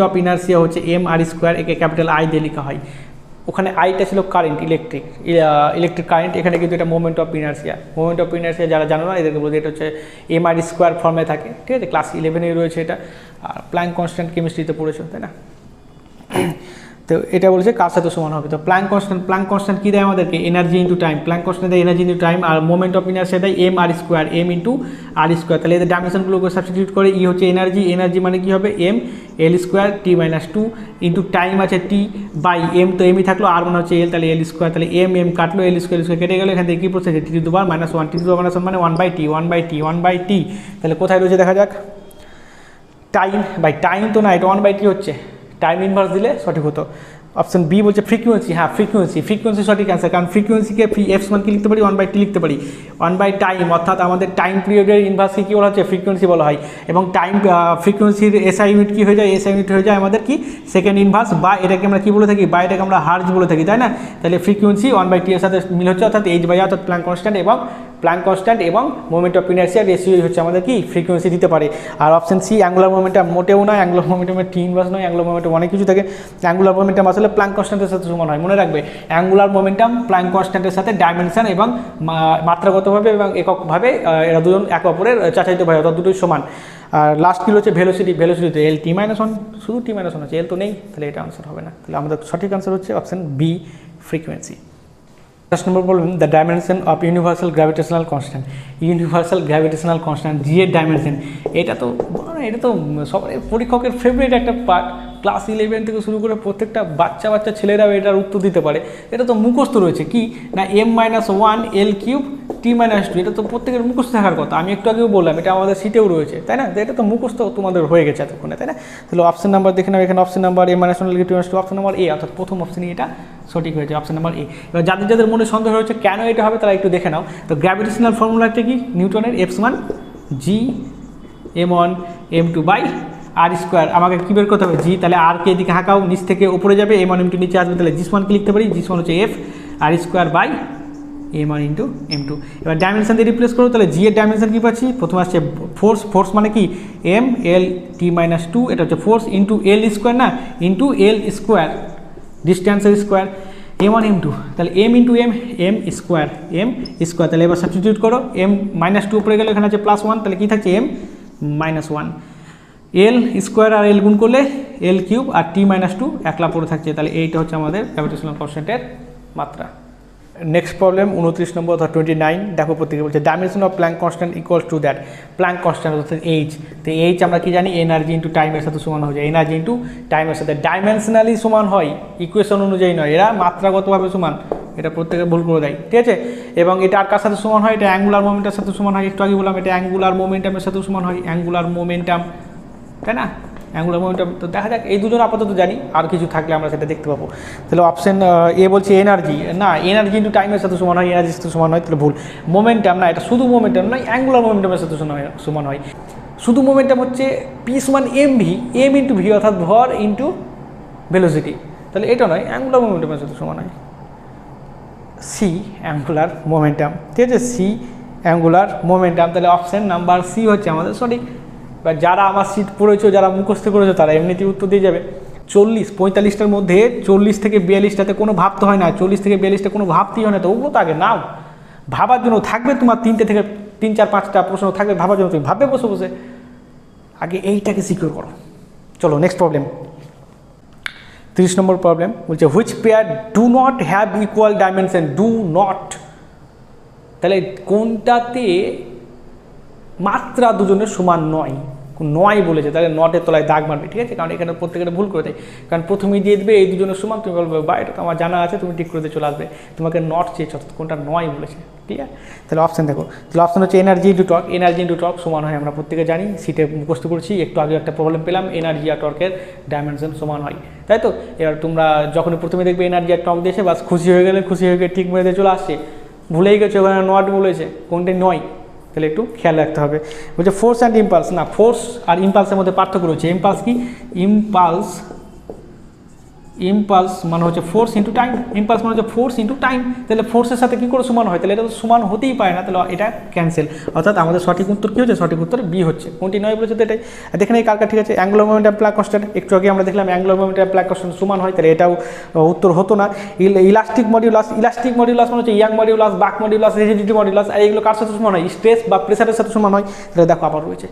of inertia হচ্ছে mr², একে ক্যাপিটাল আই দিয়ে লেখা হয়। ওখানে আইটা ছিল কারেন্ট, ইলেকট্রিক কারেন্ট, এখানে কিন্তু এটা moment of inertia. Moment of inertia যারা জানো না এদেরকে বলতে, এটা হচ্ছে mr স্কোয়ার ফর্মে থাকে, ঠিক আছে, ক্লাস 11-এ রয়েছে এটা। আর প্ল্যাঙ্ক কনস্ট্যান্ট কেমিস্ট্রিতে পড়েছো, তাই না? তো এটা বলছে কার সাথে সমান হবে। তো প্ল্যাঙ্ক কনস্ট্যান্ট কী দেয় আমাদেরকে? Energy into time. Planck constant দেয় এনার্জি ইন্টু টাইম, আর মোমেন্ট অফ ইনার্সিয়া দেয় mr square, m into r square. তাহলে এদের ডাইমেনশনগুলোকে সাবস্টিটিউট করে ই হচ্ছে এনার্জি মানে কী হবে? m l square t minus 2 into time আছে t বাই m, তো এমই থাকলো, আর মানে হচ্ছে l, তাহলে l স্কোয়ার, তাহলে m কাটলো, l স্কোয়ার কেটে গেলো, এখান থেকে কী পড়ছে? t to the power minus 1, t to the power minus 1 মানে 1/t। তাহলে কোথায় রয়েছে দেখা যাক, টাইম তো না, এটা 1/t হচ্ছে, টাইম ইনভার্স দিলে সঠিক হতো। অপশন বি বলছে ফ্রিকোয়েন্সি, হ্যাঁ ফ্রিকোয়েন্সি সঠিক অ্যান্সার, কারণ ফ্রিকোয়েন্সিকে f1 কি লিখতে পারি? 1/t লিখতে পারি, 1/টাইম, অর্থাৎ আমাদের টাইম পিরিয়ডের ইনভার্সকে কী বলা হচ্ছে? ফ্রিকোয়েন্সি বলা হয়। এবং টাইম ফ্রিকোয়েন্সির এসআই ইউনিট কী হয়ে যায়? এসআই ইউনিট হয়ে যায় আমাদের কি? সেকেন্ড ইনভার্স, বা এটাকে আমরা কী বলে থাকি? বা এটাকে আমরা হার্জ বলে থাকি, তাই না? তাহলে ফ্রিকোয়েন্সি 1/t এর সাথে মিল হচ্ছে, অর্থাৎ অর্থাৎ প্ল্যাঙ্ক কনস্ট্যান্ট এবং মোমেন্ট অফ ইনার্সিয়া রেশিও হচ্ছে আমাদের কি? ফ্রিকোয়েন্সি দিতে পারে। আর অপশন সি অ্যাঙ্গুলার মোমেন্টাম মোটেও নয়, অ্যাঙ্গুলার মোমেন্টামের টি ইনভার্স নয়, অ্যাঙ্গুলার মোমেন্টাম অনেক কিছু থাকে। অ্যাঙ্গুলার মোমেন্টাম আসলে প্ল্যাঙ্ক কনস্ট্যান্টের সাথে সমান হয়, মনে রাখবে। অ্যাঙ্গুলার মোমেন্টাম প্ল্যাঙ্ক কনস্ট্যান্টের সাথে ডাইমেনশন এবং মাত্রাগতভাবে এবং এককভাবে এরা দুজন একে অপরের চাচাইতভাবে, অর্থাৎ দুটোই সমান। আর লাস্ট কি হচ্ছে? ভেলোসিটিতে এল t মাইনাস 1, শুধু t মাইনাস 1 আছে, এল তো নেই, তাহলে এটা আনসার হবে না। তাহলে আমাদের সঠিক আনসার হচ্ছে option B, frequency. First number বলবেন the dimension of universal gravitational constant, G এর ডাইমেনশন। এটা তো সবার পরীক্ষকের ফেভারিট একটা পার্ট, ক্লাস 11 থেকে শুরু করে প্রত্যেকটা বাচ্চা ছেলেরাও এটার উত্তর দিতে পারে। এটা তো মুখস্থ রয়েছে, কি না m-1 l³ t-2, এটা তো প্রত্যেকের মুখস্থ থাকার কথা। আমি একটু আগেও বললাম এটা আমাদের সিটেও রয়েছে, তাই না? এটা তো মুখস্থ তোমাদের হয়ে গেছে এতক্ষণে, তাই না? তাহলে অপশন নাম্বার দেখে নাও, এখানে option number m-1 l³ t-2, option number এ, অর্থাৎ প্রথম অপশনই এটা সঠিক হয়েছে, অপশন নাম্বার এ। এবার যাদের মনে সন্দেহ হয়েছে কেন এটা হবে তারা একটু দেখে নাও। তো গ্র্যাভিটেশনাল ফর্মুলাটা কি? নিউটনের F1 g m1 m2 by R square. আমাকে কী বের করতে হবে? জি, তাহলে আর কে এদিকে হাঁকাও, নিচ থেকে উপরে যাবে, m1 m2 নিচে আসবে, তাহলে g1 কি লিখতে পারি? g1 হচ্ছে f আর square by m1 into m2। এবার ডাইমেনশন দিয়ে রিপ্লেস করো, তাহলে জি এর ডাইমেনশন কী পাচ্ছি? প্রথমে আসছে ফোর্স মানে কি? m l t-2, এটা হচ্ছে ফোর্স ইন্টু l স্কোয়ার, না ইন্টু l স্কোয়ার, ডিস্টেন্সের স্কোয়ার, m1 m2, তাহলে m ইন্টু m স্কোয়ার, তাহলে এবার সাবস্টিটিউট করো, m-2 উপরে গেলে এখানে আছে +1, তাহলে কী থাকছে? m-1, l স্কোয়ার আর l গুণ করলে l³ আর t-2 একলা পড়ে থাকছে, তাহলে এইটা হচ্ছে আমাদের গ্র্যাভিটেশনাল কনস্ট্যান্টের মাত্রা। নেক্সট প্রবলেম 29 নম্বর অর্থাৎ 29, দেখো প্রত্যেকে বলছে dimension of Planck constant equals to that. Planck constant অর্থাৎ এইচ, তো এইচ আমরা কি জানি? এনার্জি ইন্টু টাইমের সাথে সমান হয়ে যায়, এনার্জি ইন্টু টাইমের সাথে ডাইমেনশনালি সমান হয়, ইকুয়েশন অনুযায়ী নয়, এরা মাত্রাগতভাবে সমান, এটা প্রত্যেকে ভুল করে দেয়, ঠিক আছে? এবং এটা আর কার সাথে সমান হয়? এটা অ্যাঙ্গুলার মোমেন্টের সাথে সমান হয়, একটু আগে বললাম এটা অ্যাঙ্গুলার মোমেন্টামের সাথে সমান হয়, অ্যাঙ্গুলার মোমেন্টাম, তাই না? অ্যাঙ্গুলার মোমেন্টাম, তো দেখা যাক, এই দুজন আপাতত জানি, আর কিছু থাকলে আমরা সেটা দেখতে পাবো। তাহলে অপশন এ বলছে এনার্জি, না এনার্জি ইন্টু টাইমের সাথে সমান হয়, এনার্জির সাথে সমান হয়, তাহলে ভুল। মোমেন্টাম না, এটা শুধু মোমেন্টাম নয়, অ্যাঙ্গুলার মোমেন্টামের সাথে সমান হয়। শুধু মোমেন্টাম হচ্ছে p= mv, m into V, অর্থাৎ ভর ইন্টু ভেলোসিটি, তাহলে এটা নয়, অ্যাঙ্গুলার মোমেন্টামের সাথে সমান হয়। সি অ্যাঙ্গুলার মোমেন্টাম, ঠিক আছে, সি অ্যাঙ্গুলার মোমেন্টাম, তাহলে অপশন নাম্বার সি হচ্ছে আমাদের সঠিক। বা যারা আমার সিট পড়েছো, যারা মুখস্থ করেছো, তারা এমনিতেই উত্তর দিয়ে যাবে। 45টার মধ্যে 40 থেকে 42টাতে কোনো ভাবতে হয় না, 40 থেকে 42টা কোনো ভাবতেই হয় না, তো ওগুলো তো আগে নাও, ভাবার জন্য থাকবে তোমার 3টে থেকে 3-4-5টা প্রশ্ন থাকবে ভাবার জন্য, তুমি ভাববে বসে বসে, আগে এইটাকে সিকিউর করো। চলো নেক্সট প্রবলেম, 30 নম্বর প্রবলেম বলছে which pair do not have equal dimension, do not, তাহলে কোনটাতে মাত্রা দুজনের সমান নয় বলেছে, তাহলে নটের তলায় দাগ মারবে, ঠিক আছে? কারণ এখানে প্রত্যেকের ভুল করে দেয়, কারণ প্রথমেই দিয়ে দেবে এই দুজনের সমান, তুমি বলবে বা এটা তো আমার জানা আছে, তুমি ঠিক করে দিয়ে চলে আসবে, তোমাকে নট চেয়েছ, কোনটা নয় বলেছে, ঠিক আছে? তাহলে অপশান দেখো, তাহলে অপশান হচ্ছে এনার্জি ইন্টু টর্ক সমান হয়, আমরা প্রত্যেকে জানি, সিটে মুখস্থ করছি, একটু আগে একটা প্রবলেম পেলাম, এনার্জি আর টর্কের ডাইমেনশন সমান হয়, তাই তো? এবার তোমরা যখনই প্রথমে দেখবে এনার্জি আর টর্ক দিয়েছে, বাস খুশি হয়ে গেলে ঠিক মেরে দিয়ে চলে আসছে, ভুলেই গেছে ওখানে নট বলেছে, কোনটাই নয়, তাহলে একটু খেয়াল রাখতে হবে। বলছে ফোর্স অ্যান্ড ইম্পালস, না ফোর্স আর ইম্পালসের মধ্যে পার্থক্য রয়েছে। ইম্পালস কি? ইম্পালস ইম্পালস মানে হচ্ছে ফোর্স ইন্টু টাইম, ইম্পালস মানে হচ্ছে ফোর্স ইন্টু টাইম, তাহলে ফোর্সের সাথে কী করে সমান হয়, তাহলে এটা তো সমান হতেই পারে না, তাহলে এটা ক্যান্সেল। অর্থাৎ আমাদের সঠিক উত্তর কী হচ্ছে, সঠিক উত্তর বি হচ্ছে। কোনটি নয় বলেছে তো এটাই। দেখেন এই কালকা ঠিক আছে, অ্যাঙ্গুলার মোমেন্টাম প্লাস কনস্ট্যান্ট, একটু আগে আমরা দেখলাম অ্যাঙ্গুলার মোমেন্টাম প্লাস কনস্ট্যান্ট সমান হয়, তাহলে এটাও উত্তর হতো না। ইলাস্টিক মডিউলাস, ইলাস্টিক মডিউলাস মানে হচ্ছে ইয়াং মডিউলাস, বাক মডিউলাস, রিজিডিটি মডিউলাস, আর এইগুলো কার সাথে সমান হয়, স্ট্রেস বা প্রেসারের সাথে সমান হয়, তাহলে দেখো আবার রয়েছে,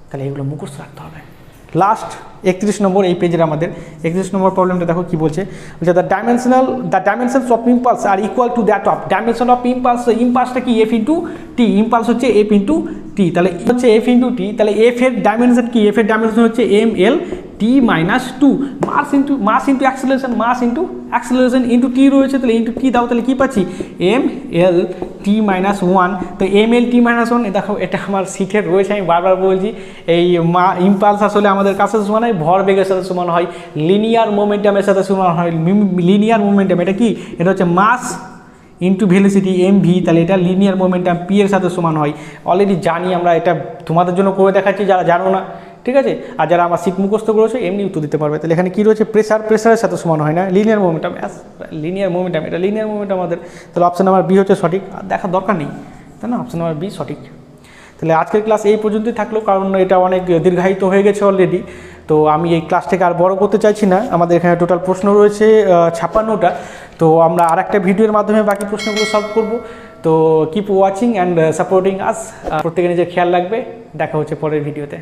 তাহলে এগুলো মুখস্থ রাখতে হবে। লাস্ট 31 নম্বর এই পেজের আমাদের 31 নম্বর প্রবলেমটা দেখো কি বলছে, the dimensions of impulse are equal to that of dimension of impulse. ইম্পালসটা কি এফ ইন্টু টি, ইম্পালস হচ্ছে এফ ইন্টু টি, তাহলে হচ্ছে এফ ইন্টু টি, তাহলে এফ এর ডাইমেনশন কি, এফ এর ডাইমেনশন হচ্ছে M L T minus two, mass into acceleration into T রয়েছে, তাহলে ইন্টু টি দাও, তাহলে কী পাচ্ছি M L T minus one. তো M L T minus one দেখো এটা আমার সিটে রয়েছে, আমি বারবার বলছি এই ইম্পালস আসলে আমাদের কাছে সমান হয় ভরবেগের সাথে সমান হয়, লিনিয়ার মোমেন্টামের সাথে সমান হয়। লিনিয়ার মোমেন্টাম এটা কি, এটা হচ্ছে mass into velocity M V, তাহলে এটা লিনিয়ার মোমেন্টাম পি এর সাথে সমান হয়। অলরেডি জানি আমরা, এটা তোমাদের জন্য করে দেখাচ্ছি যারা জানো না, ঠিক আছে। আর যারা আমার সিট মুখস্থ করেছে এমনি উত্তর দিতে পারবে। তাহলে এখানে কী রয়েছে, প্রেসারের সাথে সমান হয় না, লিনিয়ার মোমেন্টাম, লিনিয়ার মোমেন্টাম, এটা লিনিয়ার মোমেন্টাম আমাদের, তাহলে অপশন নাম্বার বি হচ্ছে সঠিক, আর দেখার দরকার নেই, তাই না, অপশন নাম্বার বি সঠিক। তাহলে আজকের ক্লাস এই পর্যন্তই থাকলো, কারণ এটা অনেক দীর্ঘায়িত হয়ে গেছে অলরেডি, তো আমি এই ক্লাসটাকে আর বড় করতে চাইছি না। আমাদের এখানে টোটাল প্রশ্ন রয়েছে 56টা, তো আমরা আর একটা ভিডিওর মাধ্যমে বাকি প্রশ্নগুলো সলভ করব। তো কিপ ওয়াচিং অ্যান্ড সাপোর্টিং আস, প্রত্যেকে নিজের খেয়াল রাখবে, দেখা হচ্ছে পরের ভিডিওতে।